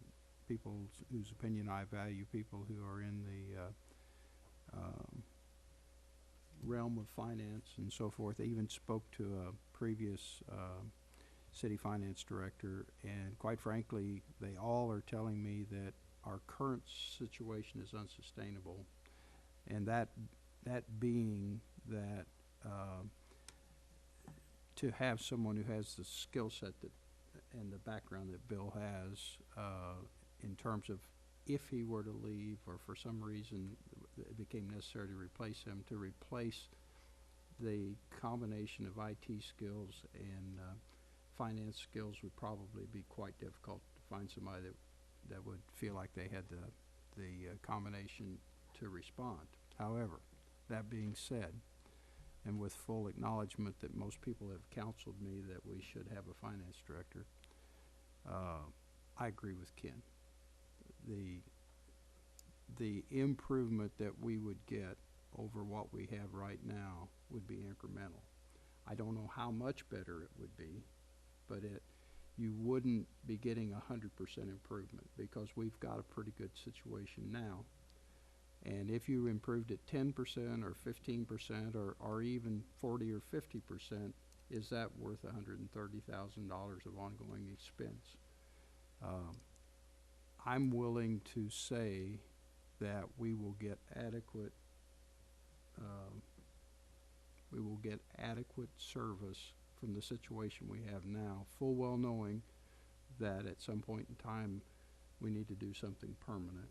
people whose opinion I value, people who are in the realm of finance and so forth. I even spoke to a previous city finance director, and quite frankly, they all are telling me that our current situation is unsustainable, and that being that to have someone who has the skill set that and the background that Bill has in terms of if he were to leave or for some reason it became necessary to replace him, to replace the combination of IT skills and finance skills would probably be quite difficult to find somebody that would feel like they had the combination to respond. However, that being said, and with full acknowledgement that most people have counseled me that we should have a finance director, I agree with Ken. The improvement that we would get over what we have right now would be incremental. I don't know how much better it would be, but you wouldn't be getting 100% improvement because we've got a pretty good situation now. And if you improved it 10% or 15% or even 40 or 50%, is that worth $130,000 of ongoing expense? I'm willing to say that we will get adequate service from the situation we have now, full well knowing that at some point in time we need to do something permanent.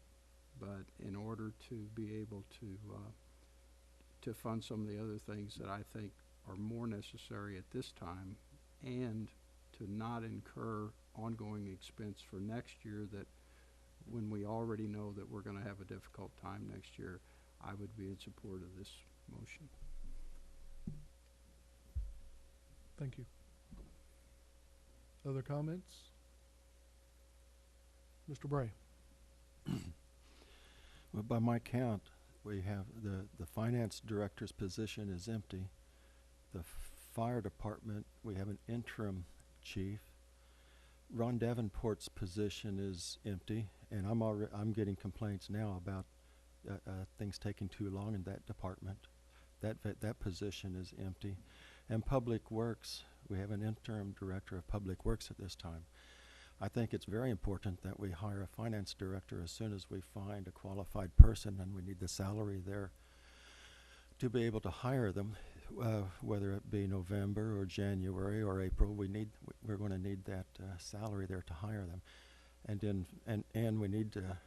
But in order to be able to fund some of the other things that I think are more necessary at this time, and to not incur ongoing expense for next year that when we already know that we're gonna have a difficult time next year, I would be in support of this motion. Thank you. Other comments? Mr. Bray? Well, by my count, we have the finance director's position is empty. The fire department, we have an interim chief. Ron Davenport's position is empty, and I'm getting complaints now about things taking too long in that department. That position is empty. And Public Works, we have an interim director of Public Works at this time. I think it's very important that we hire a finance director as soon as we find a qualified person, and we need the salary there to be able to hire them, whether it be November or January or April. We're going to need that salary there to hire them, and we need to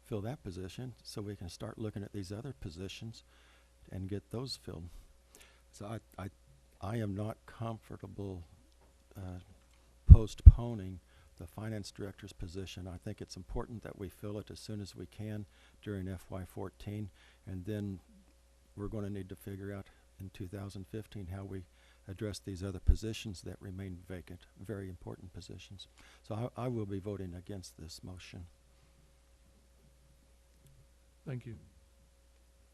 fill that position so we can start looking at these other positions and get those filled. So I am not comfortable postponing the finance director's position. I think it's important that we fill it as soon as we can during FY14, and then we're going to need to figure out in 2015 how we address these other positions that remain vacant, very important positions. So I will be voting against this motion. Thank you.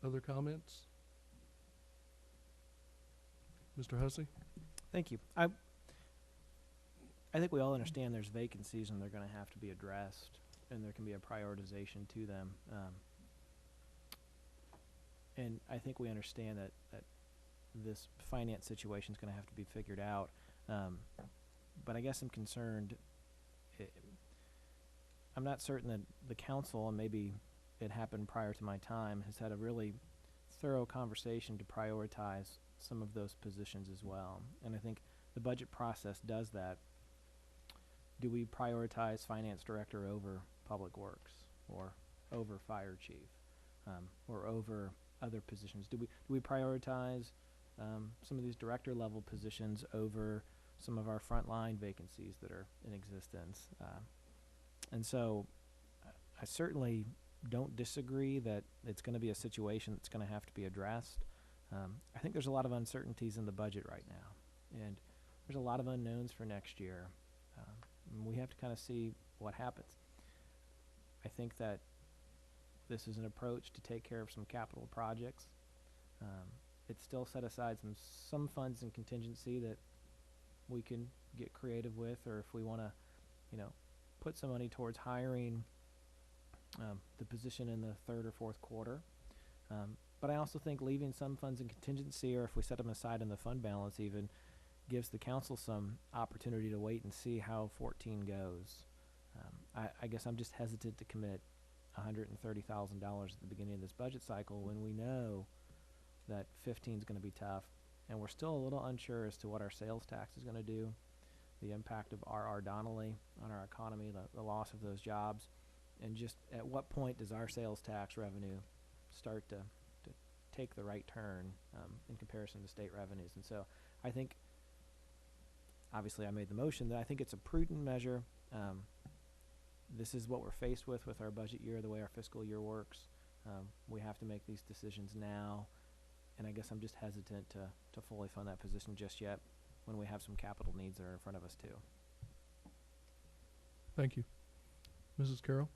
Other comments? Mr. Hussey? Thank you. I think we all understand there's vacancies and they're going to have to be addressed, and there can be a prioritization to them. And I think we understand that this finance situation is going to have to be figured out. But I guess I'm concerned. I'm not certain that the council, and maybe it happened prior to my time, has had a really thorough conversation to prioritize some of those positions as well. And I think the budget process does that. Do we prioritize finance director over public works, or over fire chief, or over other positions? Do we prioritize some of these director level positions over some of our frontline vacancies that are in existence? And so I certainly don't disagree that it's going to be a situation that's going to have to be addressed. I think there's a lot of uncertainties in the budget right now, and there's a lot of unknowns for next year. We have to kind of see what happens. I think that this is an approach to take care of some capital projects. It still set aside some funds in contingency that we can get creative with, or if we want to, put some money towards hiring the position in the third or fourth quarter. But I also think leaving some funds in contingency, or if we set them aside in the fund balance even, gives the council some opportunity to wait and see how 14 goes. I guess I'm just hesitant to commit $130,000 at the beginning of this budget cycle when we know that 15 is going to be tough, and we're still a little unsure as to what our sales tax is going to do, the impact of R.R. Donnelly on our economy, the loss of those jobs, and just at what point does our sales tax revenue start to take the right turn in comparison to state revenues. And so I think, obviously I made the motion, that I think it's a prudent measure. This is what we're faced with our budget year, the way our fiscal year works. We have to make these decisions now, and I guess I'm just hesitant to fully fund that position just yet when we have some capital needs that are in front of us too. Thank you. Mrs. Carroll?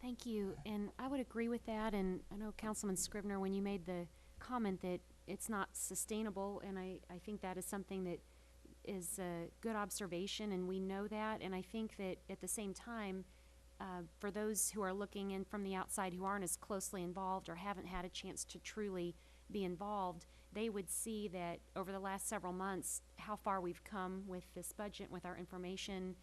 Thank you, and I would agree with that, and I know Councilman Scrivener, when you made the comment that it's not sustainable, and I think that is something that is a good observation, and we know that, and I think that at the same time, for those who are looking in from the outside who aren't as closely involved or haven't had a chance to truly be involved, they would see that over the last several months how far we've come with this budget, with our information,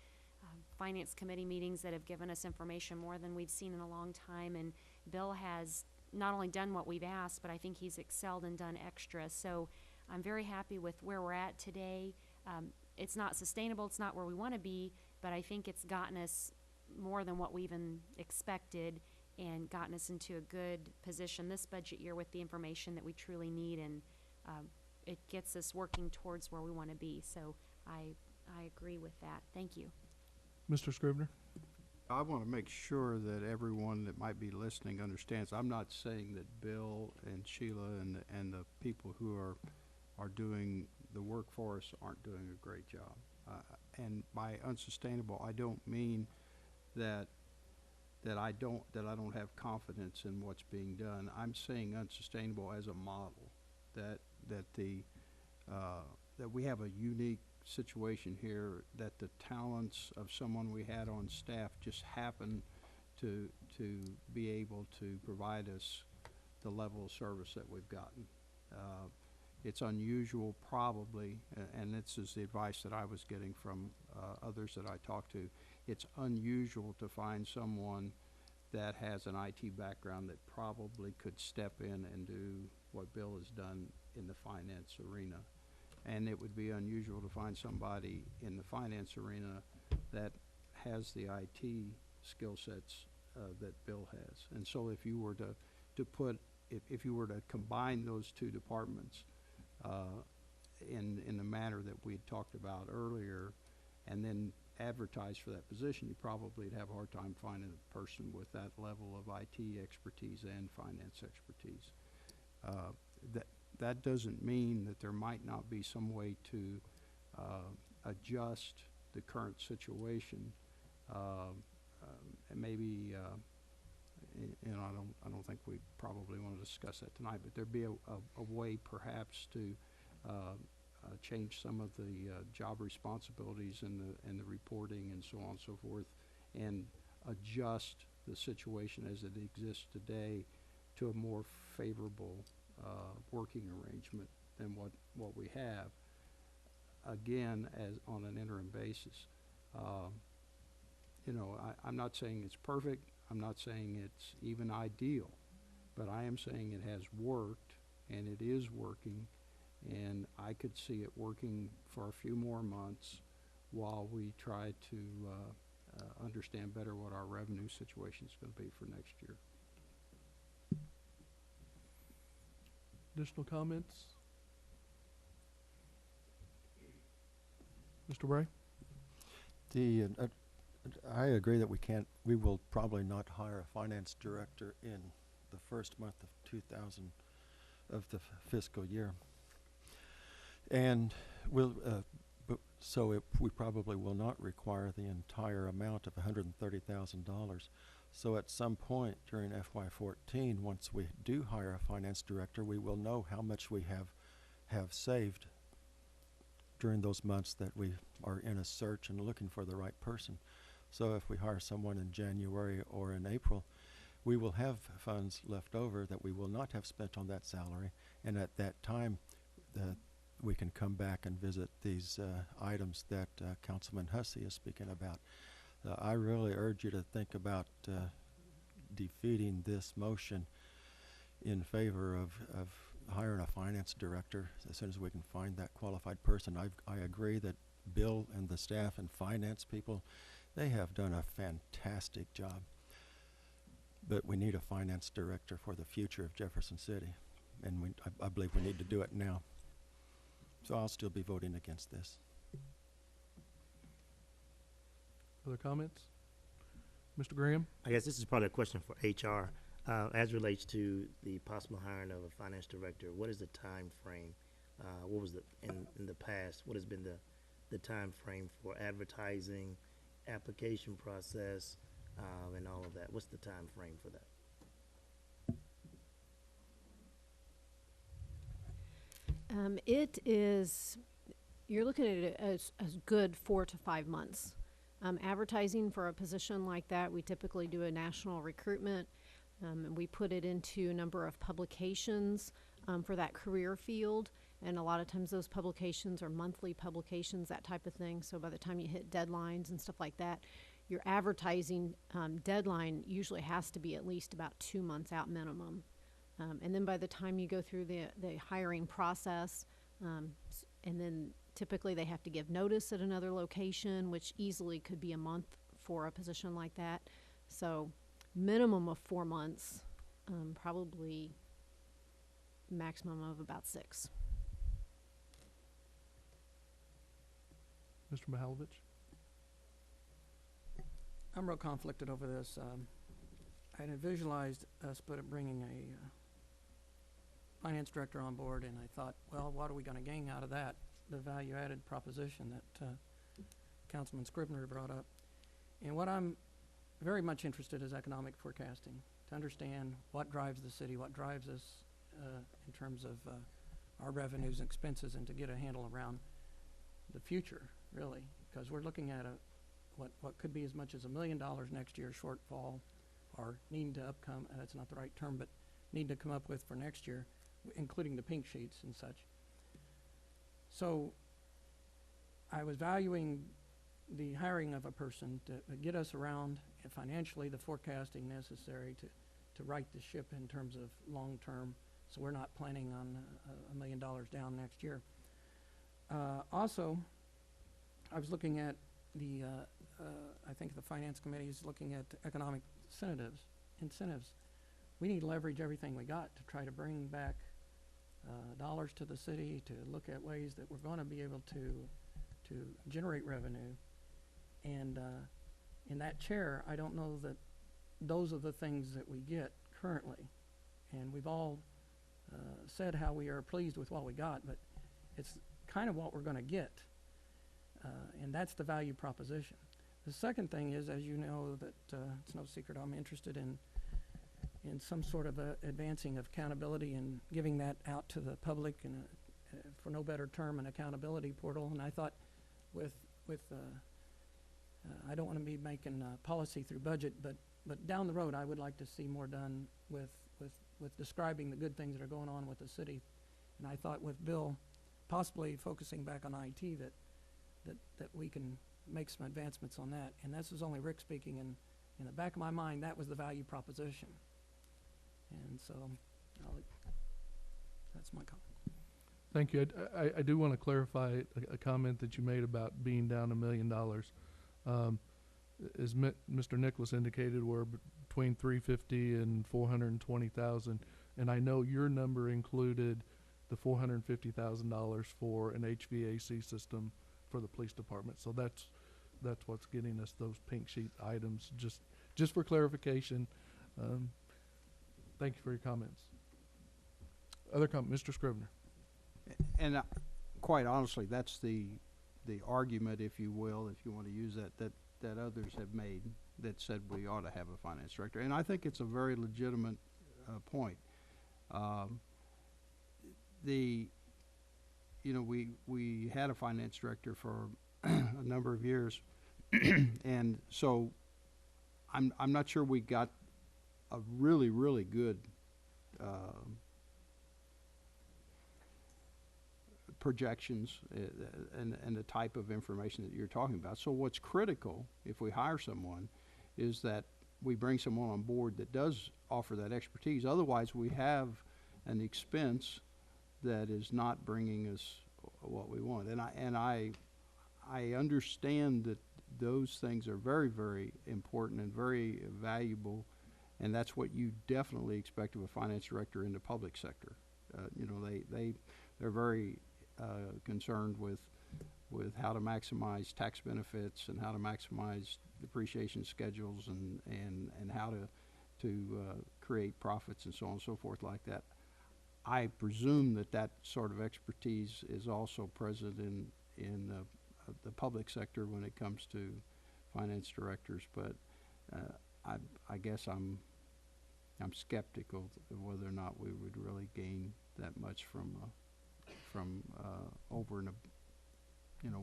finance committee meetings that have given us information more than we've seen in a long time, and Bill has not only done what we've asked, but I think he's excelled and done extra. So I'm very happy with where we're at today. It's not sustainable, it's not where we want to be, but I think it's gotten us more than what we even expected and gotten us into a good position this budget year with the information that we truly need, and it gets us working towards where we want to be. So I agree with that. Thank you. Mr. Scrivener? I want to make sure that everyone that might be listening understands. I'm not saying that Bill and Sheila and the people who are doing the work for us aren't doing a great job. And by unsustainable, I don't mean that I don't have confidence in what's being done. I'm saying unsustainable as a model, that we have a unique situation here, that the talents of someone we had on staff just happened to be able to provide us the level of service that we've gotten. It's unusual, probably, and this is the advice that I was getting from others that I talked to. It's unusual to find someone that has an IT background that probably could step in and do what Bill has done in the finance arena. And it would be unusual to find somebody in the finance arena that has the IT skill sets that Bill has. And so if you were if you were to combine those two departments in the manner that we had talked about earlier, and then advertise for that position, you probably would have a hard time finding a person with that level of IT expertise and finance expertise. That doesn't mean that there might not be some way to adjust the current situation, and maybe I don't think we probably want to discuss that tonight, but there'd be a way perhaps to change some of the job responsibilities and the reporting and so on and so forth, and adjust the situation as it exists today to a more favorable working arrangement than what we have, again, as on an interim basis. I'm not saying it's perfect, I'm not saying it's even ideal, but I am saying it has worked, and it is working, and I could see it working for a few more months while we try to understand better what our revenue situation is going to be for next year. Additional comments? Mr. Bray? I agree that we will probably not hire a finance director in the first month of the fiscal year. And we probably will not require the entire amount of $130,000. So at some point during FY14, once we do hire a finance director, we will know how much we have saved during those months that we are in a search and looking for the right person. So if we hire someone in January or in April, we will have funds left over that we will not have spent on that salary, and at that time we can come back and visit these items that Councilman Hussey is speaking about. I really urge you to think about defeating this motion in favor of hiring a finance director as soon as we can find that qualified person. I agree that Bill and the staff and finance people, they have done a fantastic job. But we need a finance director for the future of Jefferson City, and I believe we need to do it now. So I'll still be voting against this. Other comments? Mr. Graham? I guess this is probably a question for HR. As relates to the possible hiring of a finance director, what is the time frame? What was in the past, what has been the time frame for advertising, application process, and all of that? What's the time frame for that? It is, you're looking at it as good 4 to 5 months. Advertising for a position like that, we typically do a national recruitment, and we put it into a number of publications for that career field, and a lot of times those publications are monthly publications, that type of thing. So by the time you hit deadlines and stuff like that, your advertising deadline usually has to be at least about 2 months out minimum. And then by the time you go through the hiring process, and then typically they have to give notice at another location, which easily could be a month for a position like that. So minimum of 4 months, probably maximum of about 6. Mr. Mihalovich? I'm real conflicted over this. I had visualized us bringing a finance director on board, and I thought, well, what are we going to gain out of that? The value-added proposition that Councilman Scrivener brought up. And what I'm very much interested is economic forecasting, to understand what drives the city, what drives us in terms of our revenues and expenses, and to get a handle around the future, really, because we're looking at what could be as much as $1 million next year shortfall, or needing to that's not the right term, but need to come up with for next year, including the pink sheets and such. So I was valuing the hiring of a person to get us around financially the forecasting necessary to right the ship in terms of long-term, so we're not planning on $1 million down next year. Also, I was looking at I think the Finance Committee is looking at economic incentives. We need to leverage everything we got to try to bring back dollars to the city, to look at ways that we're going to be able to generate revenue. And in that chair, I don't know that those are the things that we get currently. And we've all said how we are pleased with what we got, but it's kind of what we're going to get. And that's the value proposition. The second thing is, as you know, that it's no secret I'm interested in some sort of advancing of accountability and giving that out to the public, and for no better term, an accountability portal. And I thought with I don't want to be making policy through budget, but down the road I would like to see more done with describing the good things that are going on with the city. And I thought with Bill possibly focusing back on IT that we can make some advancements on that. And this is only Rick speaking, and in the back of my mind that was the value proposition. And so that's my comment. Thank you. I do want to clarify a comment that you made about being down $1 million. As Mr. Nicholas indicated, we're between 350 and 420,000, and I know your number included the $450,000 for an HVAC system for the police department. So that's what's getting us those pink sheet items. Just for clarification. Thank you for your comments. Other comments, Mr. Scrivener. And quite honestly, that's the argument, if you will, if you want to use that others have made, that said we ought to have a finance director. And I think it's a very legitimate point. We had a finance director for a number of years, and so I'm not sure we got a really, really good projections and the type of information that you're talking about. So what's critical if we hire someone is that we bring someone on board that does offer that expertise. Otherwise, we have an expense that is not bringing us what we want. And I understand that those things are very, very important and very valuable, and that's what you definitely expect of a finance director in the public sector. They're very concerned with how to maximize tax benefits and how to maximize depreciation schedules and how to create profits and so on and so forth like that. I presume that sort of expertise is also present in the public sector when it comes to finance directors, but I guess I'm skeptical of whether or not we would really gain that much from over and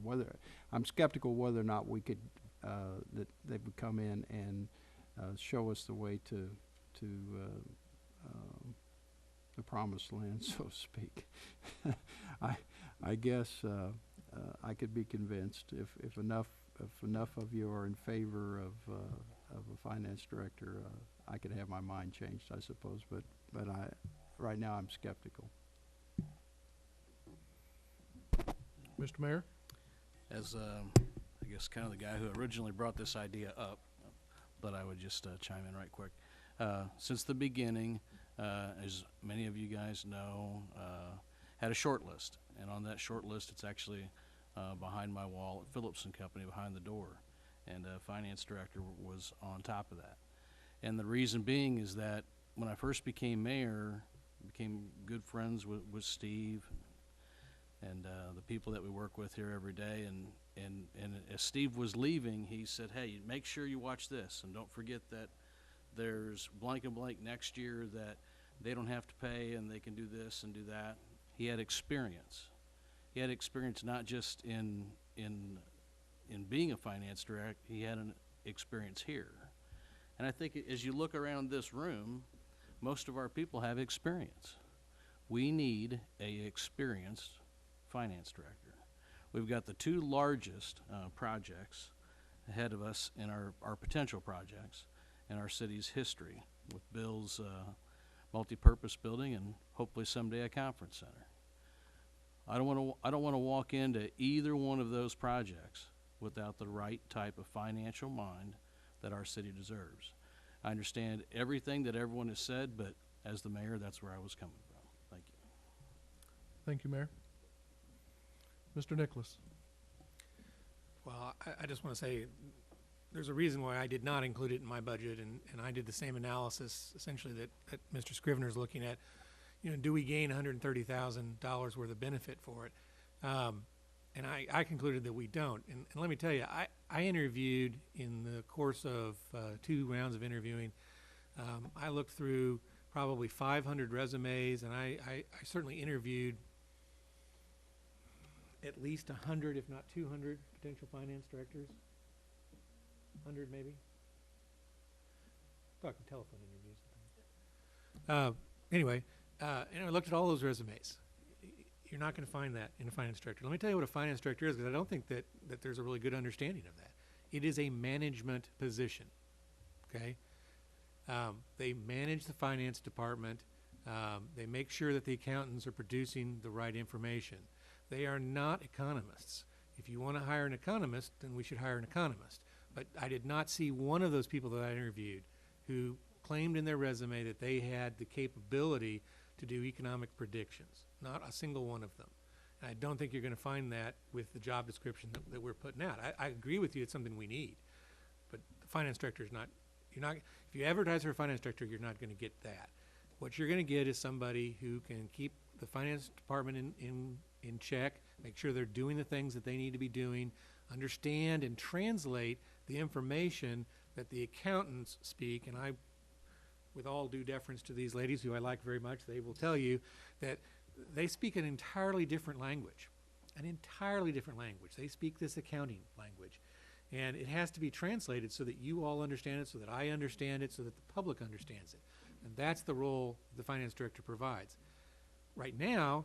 whether I'm skeptical whether or not we could that they would come in and show us the way to the promised land, so to speak. I guess I could be convinced if enough of you are in favor of a finance director, I could have my mind changed, I suppose. But right now I'm skeptical. Mr. Mayor? As I guess kind of the guy who originally brought this idea up, but I would just chime in right quick. Since the beginning, as many of you guys know, had a short list, and on that short list it's actually behind my wall at Phillips & Company behind the door. and finance director was on top of that. And the reason being is that when I first became mayor, became good friends with Steve and the people that we work with here every day. And as Steve was leaving, he said, hey, make sure you watch this, and don't forget that there's blank and blank next year that they don't have to pay and they can do this and do that. He had experience. He had experience not just in being a finance director, he had an experience here. And I think as you look around this room, most of our people have experience. We need a experienced finance director. We've got the two largest projects ahead of us in our potential projects in our city's history, with Bill's multi-purpose building and hopefully someday a conference center. I don't want to walk into either one of those projects without the right type of financial mind that our city deserves. I understand everything that everyone has said, but as the mayor, that's where I was coming from. Thank you. Thank you, Mayor. Mr. Nicholas. Well, I just want to say there's a reason why I did not include it in my budget, and I did the same analysis essentially that Mr. Scrivener's looking at. You know, do we gain $130,000 worth of benefit for it? And I concluded that we don't. And let me tell you, I interviewed in the course of 2 rounds of interviewing. I looked through probably 500 resumes, and I certainly interviewed at least 100, if not 200, potential finance directors. 100 maybe. Talking telephone interviews. Anyway, and I looked at all those resumes. You're not going to find that in a finance director. Let me tell you what a finance director is, because I don't think that there's a really good understanding of that. It is a management position, okay? They manage the finance department. They make sure that the accountants are producing the right information. They are not economists. If you want to hire an economist, then we should hire an economist. But I did not see one of those people that I interviewed who claimed in their resume that they had the capability to do economic predictions. Not a single one of them. And I don't think you're going to find that with the job description that we're putting out. I agree with you, it's something we need. But the finance director is not, if you advertise for a finance director, you're not going to get that. What you're going to get is somebody who can keep the finance department in check, make sure they're doing the things that they need to be doing, understand and translate the information that the accountants speak. And I, with all due deference to these ladies who I like very much, they will tell you that they speak an entirely different language. An entirely different language. They speak this accounting language. And it has to be translated so that you all understand it, so that I understand it, so that the public understands it. And that's the role the finance director provides. Right now,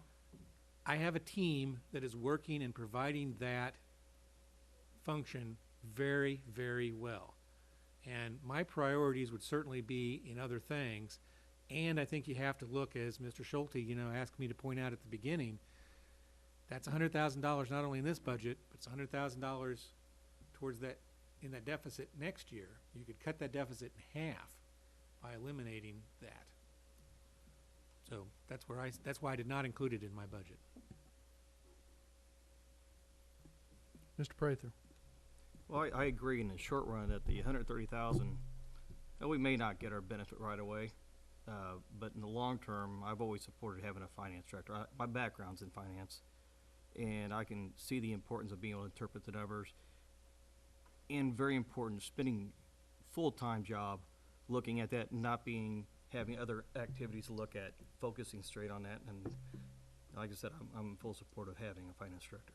I have a team that is working and providing that function very, very well. And my priorities would certainly be in other things. And I think you have to look, as Mr. Schulte, asked me to point out at the beginning, that's $100,000 not only in this budget, but it's $100,000 towards that, in that deficit next year. You could cut that deficit in half by eliminating that. So that's why I did not include it in my budget. Mr. Prather. Well, I agree in the short run that the $130,000, we may not get our benefit right away, but in the long term, I've always supported having a finance director. My background's in finance, and I can see the importance of being able to interpret the numbers, and very important, spending full-time job looking at that, and not having other activities to look at, focusing straight on that. And like I said, I'm in full support of having a finance director.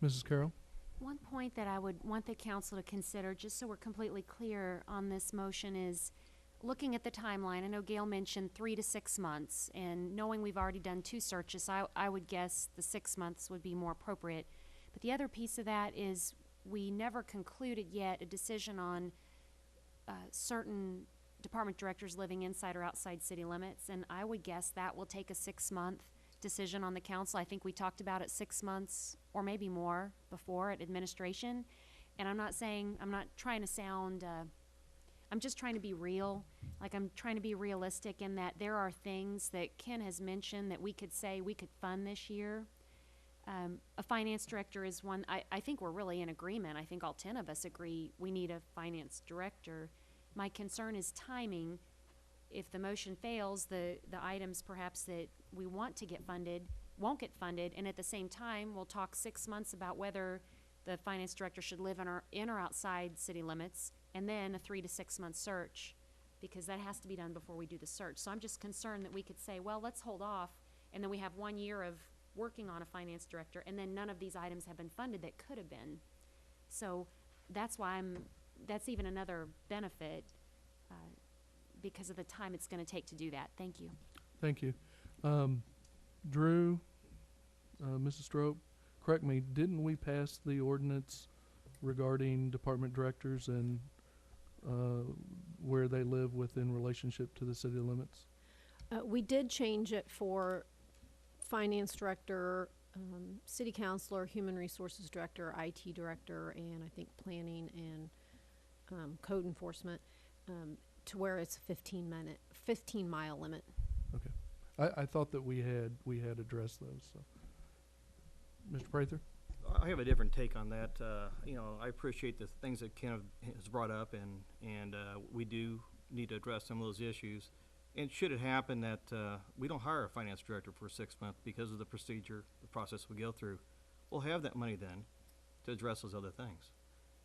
Mrs. Carroll. One point that I would want the council to consider, just so we're completely clear on this motion, is looking at the timeline. I know Gail mentioned 3 to 6 months, and knowing we've already done 2 searches, I would guess the 6 months would be more appropriate. But the other piece of that is we never concluded yet a decision on certain department directors living inside or outside city limits, and I would guess that will take a 6-month decision on the council. I think we talked about it 6 months or maybe more before at administration. And I'm not trying to sound, I'm just trying to be real. Like, I'm trying to be realistic in that there are things that Ken has mentioned that we could say we could fund this year. A finance director is one, I think we're really in agreement. I think all 10 of us agree we need a finance director. My concern is timing. If the motion fails, the items perhaps that we want to get funded won't get funded, and at the same time, we'll talk 6 months about whether the finance director should live in or outside city limits, and then a 3 to 6 month search, because that has to be done before we do the search. So I'm just concerned that we could say, well, let's hold off, and then we have 1 year of working on a finance director, and then none of these items have been funded that could have been. So that's why that's even another benefit, because of the time it's going to take to do that. Thank you. Thank you. Drew, Mrs. Strope, correct me, didn't we pass the ordinance regarding department directors and where they live within relationship to the city limits? We did change it for finance director, city councilor, human resources director, IT director, and I think planning and code enforcement, to where it's a 15-mile limit. Okay. I thought that we had addressed those. So. Mr. Prather? I have a different take on that. I appreciate the things that Ken has brought up, and we do need to address some of those issues. And should it happen that we don't hire a finance director for 6 months because of the procedure, the process we go through, we'll have that money then to address those other things.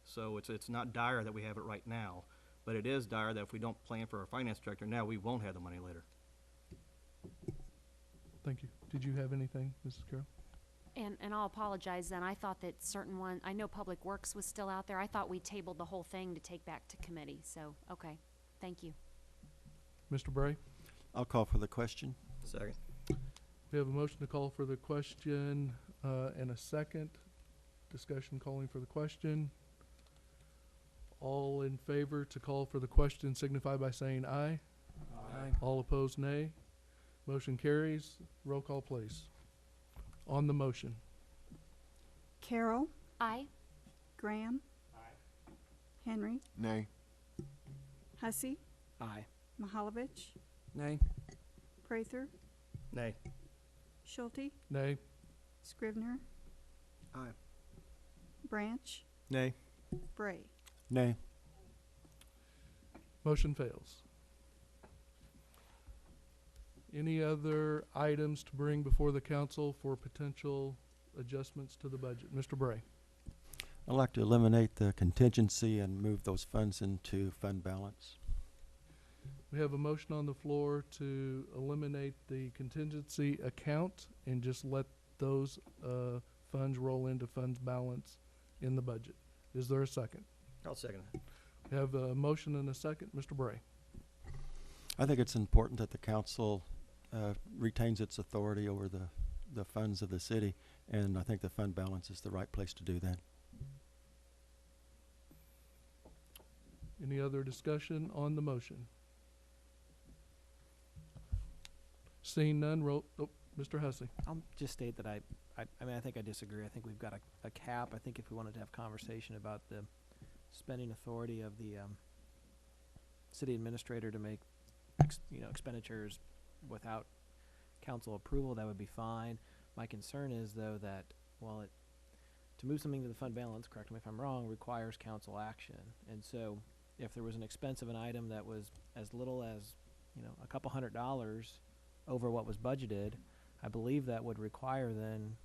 So it's not dire that we have it right now, but it is dire that if we don't plan for our finance director now, we won't have the money later. Thank you. Did you have anything, Mrs. Carroll? And I'll apologize then. I thought that I know Public Works was still out there. I thought we tabled the whole thing to take back to committee. So, okay. Thank you. Mr. Bray? I'll call for the question. Second. We have a motion to call for the question and a second. Discussion calling for the question. All in favor to call for the question signify by saying aye. Aye. All opposed, nay. Motion carries. Roll call, please. On the motion. Carroll. Aye. Graham. Aye. Henry. Nay. Hussey. Aye. Mahalovich. Nay. Prather. Nay. Schulte. Nay. Scrivener. Aye. Branch. Nay. Bray. Nay. Motion fails. Any other items to bring before the council for potential adjustments to the budget? Mr. Bray. I'd like to eliminate the contingency and move those funds into fund balance. We have a motion on the floor to eliminate the contingency account and just let those funds roll into funds balance in the budget. Is there a second? I'll second that. We have a motion and a second. Mr. Bray. I think it's important that the council retains its authority over the funds of the city, and I think the fund balance is the right place to do that. Any other discussion on the motion? Seeing none, Mr. Hussey. I'll just state that I think I disagree. I think we've got a cap. I think if we wanted to have conversation about the spending authority of the city administrator to make expenditures without council approval, that would be fine. My concern is, though, that while to move something to the fund balance, correct me if I'm wrong, requires council action. And so if there was an expense of an item that was as little as, a couple $100 over what was budgeted, I believe that would require then,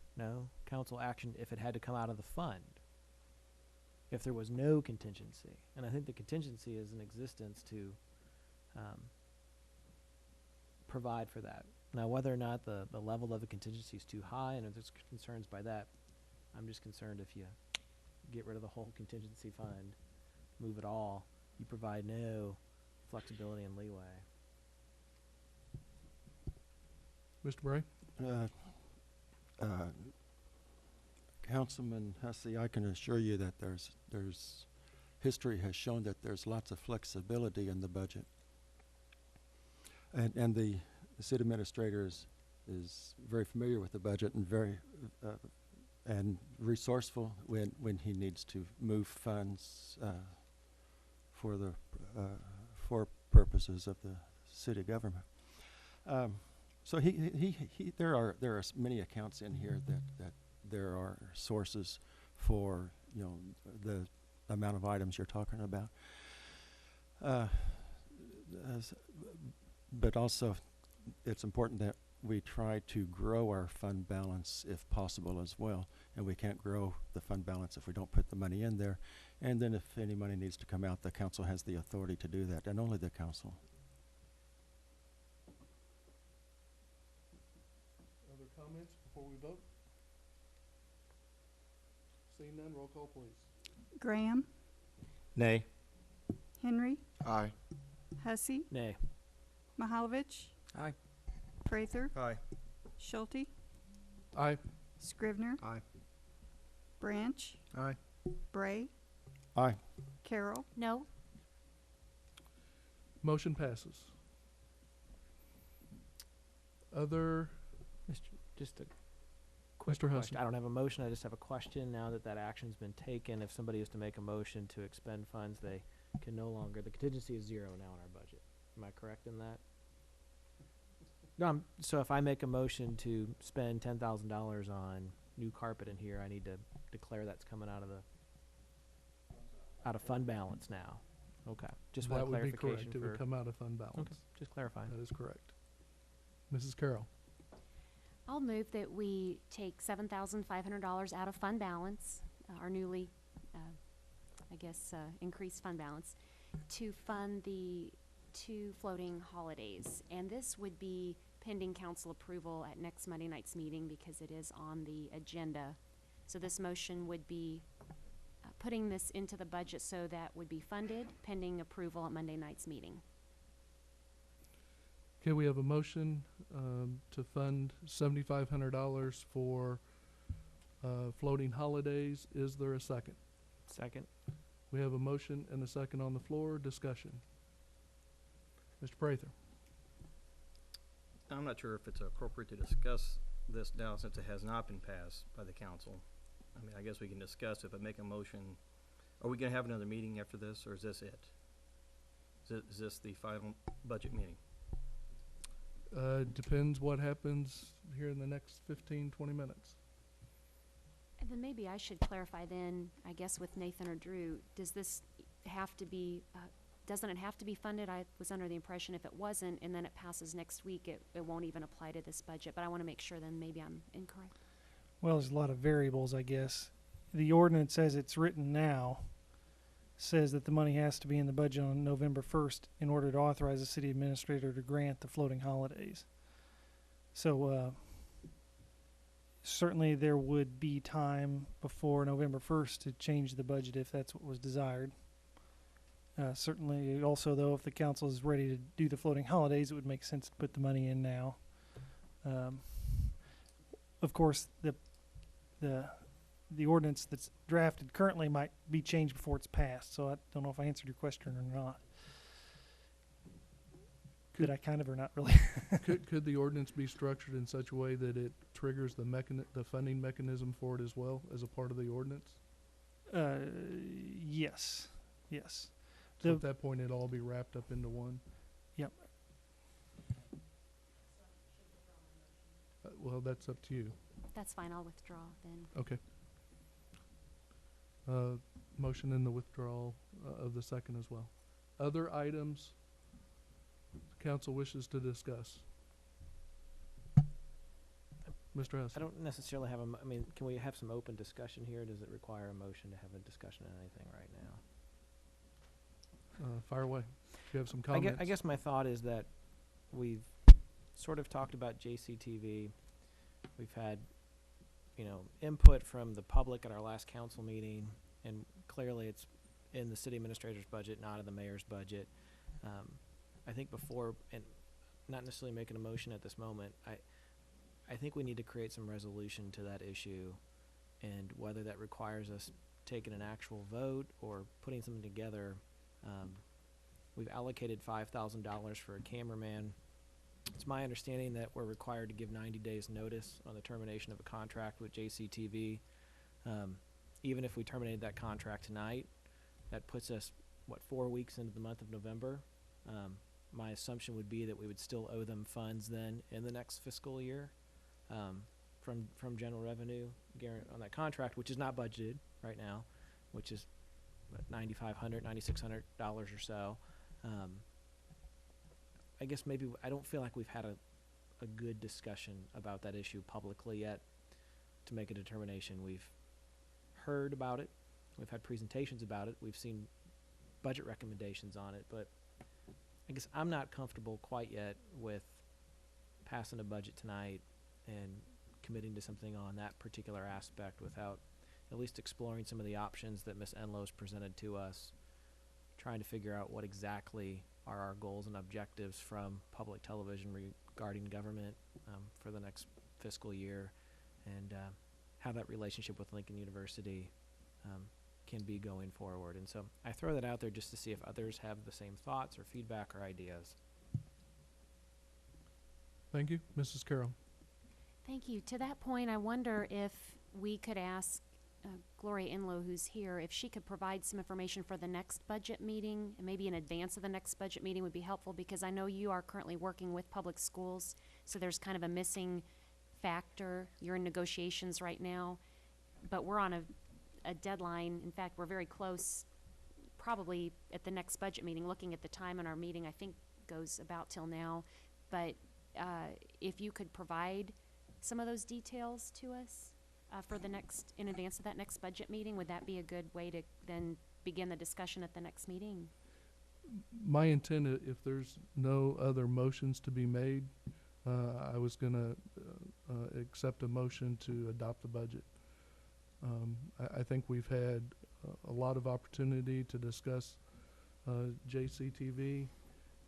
council action if it had to come out of the fund, if there was no contingency. And I think the contingency is in existence to provide for that. Now, whether or not the level of the contingency is too high, and if there's concerns by that, I'm just concerned if you get rid of the whole contingency fund, move it all, you provide no flexibility and leeway. Mr. Bray? Councilman Hussey, I can assure you that there's history has shown that there's lots of flexibility in the budget. And the city administrator is very familiar with the budget and very and resourceful when he needs to move funds for purposes of the city government. So there are many accounts in here that there are sources for, you know, the amount of items you're talking about. But also, it's important that we try to grow our fund balance if possible as well. And we can't grow the fund balance if we don't put the money in there. And then if any money needs to come out, the council has the authority to do that, and only the council. Other comments before we vote? Seeing none, roll call please. Graham, Nay. Henry, Aye. Hussey, Nay. Mahalovich, Aye. Prather, Aye. Schulte, Aye. Scrivener, Aye. Branch, Aye. Bray, Aye. Carroll. No? Motion passes. Other, Just a quick Mr. question. Hussey. I don't have a motion, I just have a question. Now that that action's been taken, if somebody is to make a motion to expend funds, they can no longer, the contingency is 0 now in our budget. Am I correct in that? No, so if I make a motion to spend $10,000 on new carpet in here, I need to declare that's coming out of fund balance now. Okay, just one that would be clarification correct. It would come out of fund balance. Okay, just clarifying. That is correct. Mrs. Carroll. I'll move that we take $7,500 out of fund balance, our newly, increased fund balance, to fund the 2 floating holidays. And this would be pending council approval at next Monday night's meeting because it is on the agenda. So this motion would be putting this into the budget so that would be funded pending approval at Monday night's meeting. Okay, we have a motion to fund $7,500 for floating holidays. Is there a second? Second. We have a motion and a second on the floor. Discussion. Mr. Prather. I'm not sure if it's appropriate to discuss this now since it has not been passed by the council. I mean, I guess we can discuss if I make a motion. Are we gonna have another meeting after this, or is this it? Is this the final budget meeting? Depends what happens here in the next 15, 20 minutes. And then maybe I should clarify then, I guess with Nathan or Drew, does this have to be, doesn't it have to be funded? I was under the impression if it wasn't and then it passes next week, it won't even apply to this budget, but I want to make sure then maybe I'm incorrect. Well, there's a lot of variables, I guess. The ordinance as it's written now says that the money has to be in the budget on November 1st in order to authorize the city administrator to grant the floating holidays. So, certainly there would be time before November 1st to change the budget if that's what was desired. Certainly also, though, if the council is ready to do the floating holidays, it would make sense to put the money in now. Of course, the ordinance that's drafted currently might be changed before it's passed, so I don't know if I answered your question or not. Did I kind of or not really? Could the ordinance be structured in such a way that it triggers the funding mechanism for it as well as a part of the ordinance? Yes. Yes. So at that point, it'll all be wrapped up into one? Yep. Well, that's up to you. That's fine, I'll withdraw then. Okay. Motion in the withdrawal of the second as well. Other items the council wishes to discuss? Mr. Hussey. I don't necessarily have I mean, can we have some open discussion here? Does it require a motion to have a discussion on anything right now? Fire away. If you have some comments. I guess my thought is that we've sort of talked about JCTV. We've had, input from the public at our last council meeting, and clearly it's in the city administrator's budget, not in the mayor's budget. I think before, and not necessarily making a motion at this moment, I think we need to create some resolution to that issue, and whether that requires us taking an actual vote or putting something together. We've allocated $5,000 for a cameraman. It's my understanding that we're required to give 90 days notice on the termination of a contract with JCTV. Even if we terminated that contract tonight, that puts us, 4 weeks into the month of November. My assumption would be that we would still owe them funds then in the next fiscal year from general revenue. on that contract, which is not budgeted right now, which is $9,500, $9,600 or so. I guess maybe I don't feel like we've had a good discussion about that issue publicly yet to make a determination. We've heard about it. We've had presentations about it. We've seen budget recommendations on it, but I guess I'm not comfortable quite yet with passing a budget tonight and committing to something on that particular aspect without at least exploring some of the options that Ms. Enlow's presented to us, trying to figure out what exactly are our goals and objectives from public television regarding government for the next fiscal year, and how that relationship with Lincoln University can be going forward. And so I throw that out there just to see if others have the same thoughts or feedback or ideas. Thank you. Mrs. Carroll. Thank you. To that point, I wonder if we could ask Gloria Enlow, who's here, if she could provide some information for the next budget meeting, and maybe in advance of the next budget meeting would be helpful, because I know you are currently working with public schools, so there's kind of a missing factor. You're in negotiations right now, but we're on a deadline. In fact, we're very close, probably at the next budget meeting. Looking at the time in our meeting, I think goes about till now, but if you could provide some of those details to us for the next, in advance of that next budget meeting, would that be a good way to then begin the discussion at the next meeting? My intent, if there's no other motions to be made, I was gonna accept a motion to adopt the budget. I think we've had a lot of opportunity to discuss JCTV,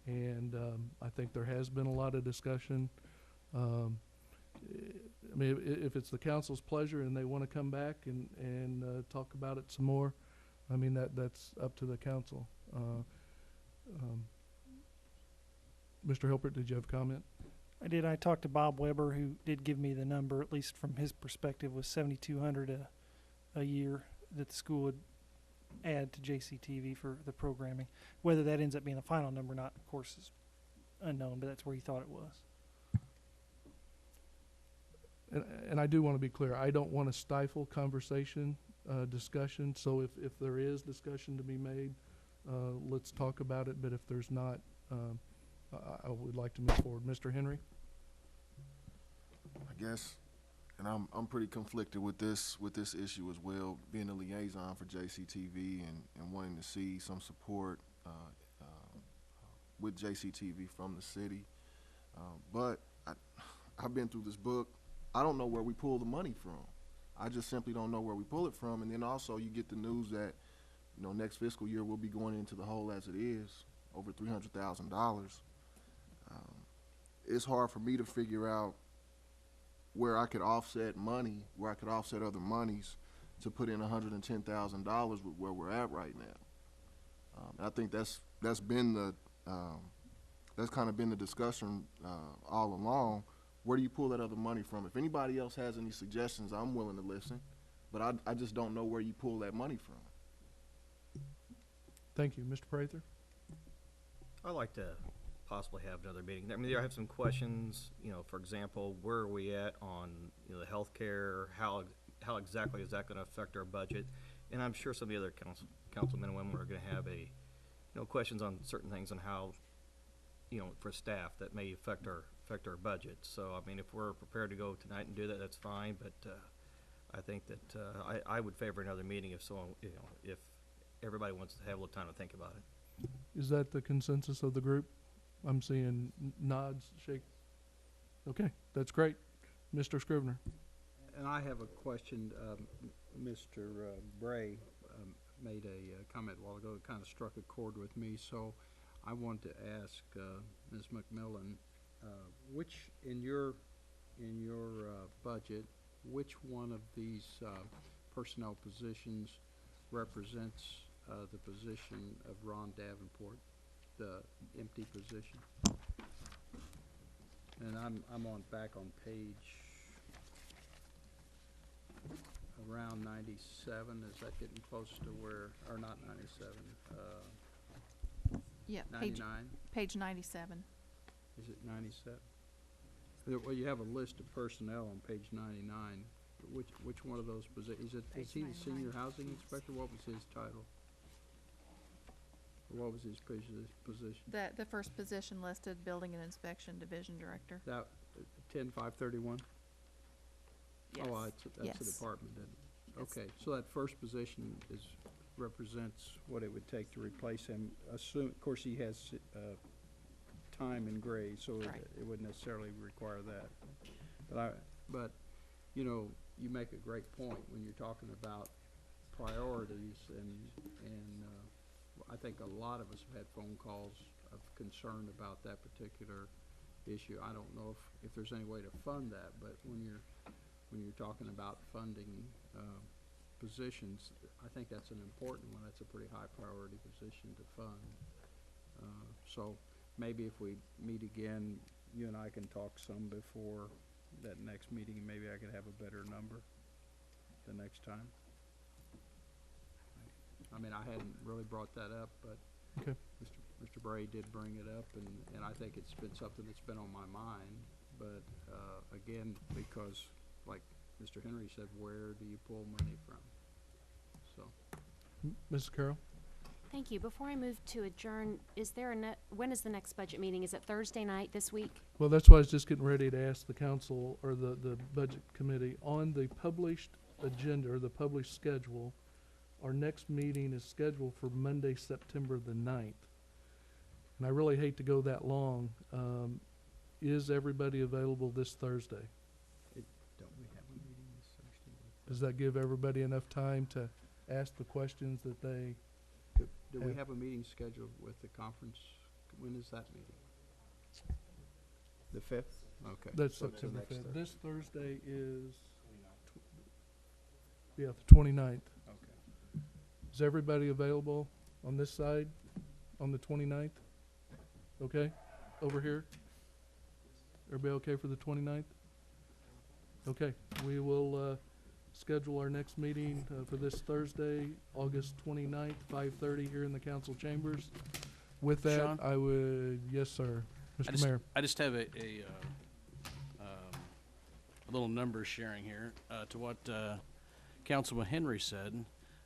and I think there has been a lot of discussion. I mean, if it's the council's pleasure and they want to come back and talk about it some more, I mean, that's up to the council. Mr. Hilbert, did you have a comment? I did. I talked to Bob Weber, who did give me the number, at least from his perspective, was $7,200 a year that the school would add to JCTV for the programming. Whether that ends up being the final number or not, of course, is unknown, but that's where he thought it was. And I do want to be clear, I don't want to stifle conversation, discussion, so if there is discussion to be made, let's talk about it, but if there's not, I would like to move forward. Mr. Henry? I guess, and I'm pretty conflicted with this issue as well, being a liaison for JCTV and wanting to see some support with JCTV from the city. But I've been through this book. I don't know where we pull the money from. I just simply don't know where we pull it from. And then also you get the news that, you know, next fiscal year we'll be going into the hole as it is, over $300,000. It's hard for me to figure out where I could offset money, where I could offset other monies to put in $110,000 with where we're at right now. And I think that's been the that's kind of been the discussion all along. Where do you pull that other money from? If anybody else has any suggestions, I'm willing to listen, but I just don't know where you pull that money from. Thank you. Mr. Prather? I'd like to possibly have another meeting. I mean, I have some questions, you know, for example, where are we at on, you know, the healthcare? How exactly is that going to affect our budget? And I'm sure some of the other councilmen and women are going to have questions on certain things on how, you know, for staff that may affect our budget. So, I mean, if we're prepared to go tonight and do that, that's fine. But I think that I would favor another meeting if someone, you know, if everybody wants to have a little time to think about it. Is that the consensus of the group? I'm seeing nods, shake. Okay, that's great. Mr. Scrivener. And I have a question. Mr. Bray made a comment a while ago that kind of struck a chord with me. So I want to ask Ms. McMillan, which in your budget, which one of these personnel positions represents the position of Ron Davenport, the empty position? And I'm back on page around 97. Is that getting close to where, or not 97? Yeah, 99. page 97. Is it 97? Well, you have a list of personnel on page 99. which one of those positions? Is he the senior housing inspector? What was his title? Or what was his position? The first position listed, Building and Inspection Division Director. That, 10-531? Yes. Oh, that's the Yes. department, then. Yes. Okay, so that first position represents what it would take to replace him. Of course, he has, time and grade, so Right. it wouldn't necessarily require that. But, you know, you make a great point when you're talking about priorities and I think a lot of us have had phone calls of concern about that particular issue. I don't know if there's any way to fund that, but when you're talking about funding positions, I think that's an important one. That's a pretty high priority position to fund. So maybe if we meet again, you and I can talk some before that next meeting, and maybe I could have a better number the next time. I mean, I hadn't really brought that up, but Okay. Mr. Bray did bring it up, and I think it's been something that's been on my mind. But, again, because, like Mr. Henry said, where do you pull money from? So, Mrs. Carroll? Thank you. Before I move to adjourn, when is the next budget meeting? Is it Thursday night this week? Well, that's why I was just getting ready to ask the council or the budget committee. On the published agenda or the published schedule, our next meeting is scheduled for Monday, September the 9th. And I really hate to go that long. Is everybody available this Thursday? don't we have a meeting this Thursday? Does that give everybody enough time to ask the questions that they? Do we have a meeting scheduled with the conference? When is that meeting? The 5th? Okay. That's so it's the September next 5th. Thursday. This Thursday is, the 29th. Okay. Is everybody available on this side on the 29th? Okay, over here? Everybody okay for the 29th? Okay, we will schedule our next meeting for this Thursday, August 29th, 5:30 here in the council chambers. With that, Sean? I would, yes, sir, Mr. Mayor. I just have a little number sharing here to what Councilman Henry said.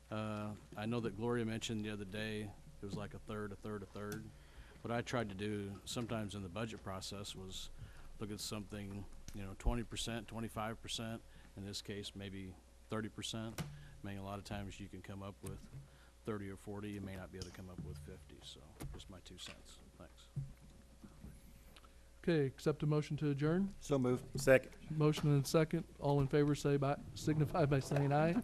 I know that Gloria mentioned the other day it was like a third. What I tried to do sometimes in the budget process was look at something, 20%, 25%. In this case, maybe 30%. I mean, a lot of times you can come up with 30 or 40. You may not be able to come up with 50. So just my 2 cents. Thanks. Okay, accept a motion to adjourn. So moved. Second. Motion and second. All in favor signify by saying aye.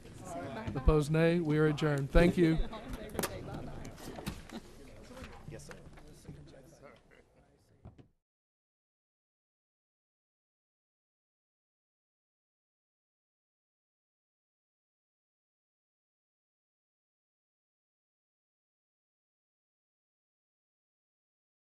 Opposed, nay. We are adjourned. Thank you.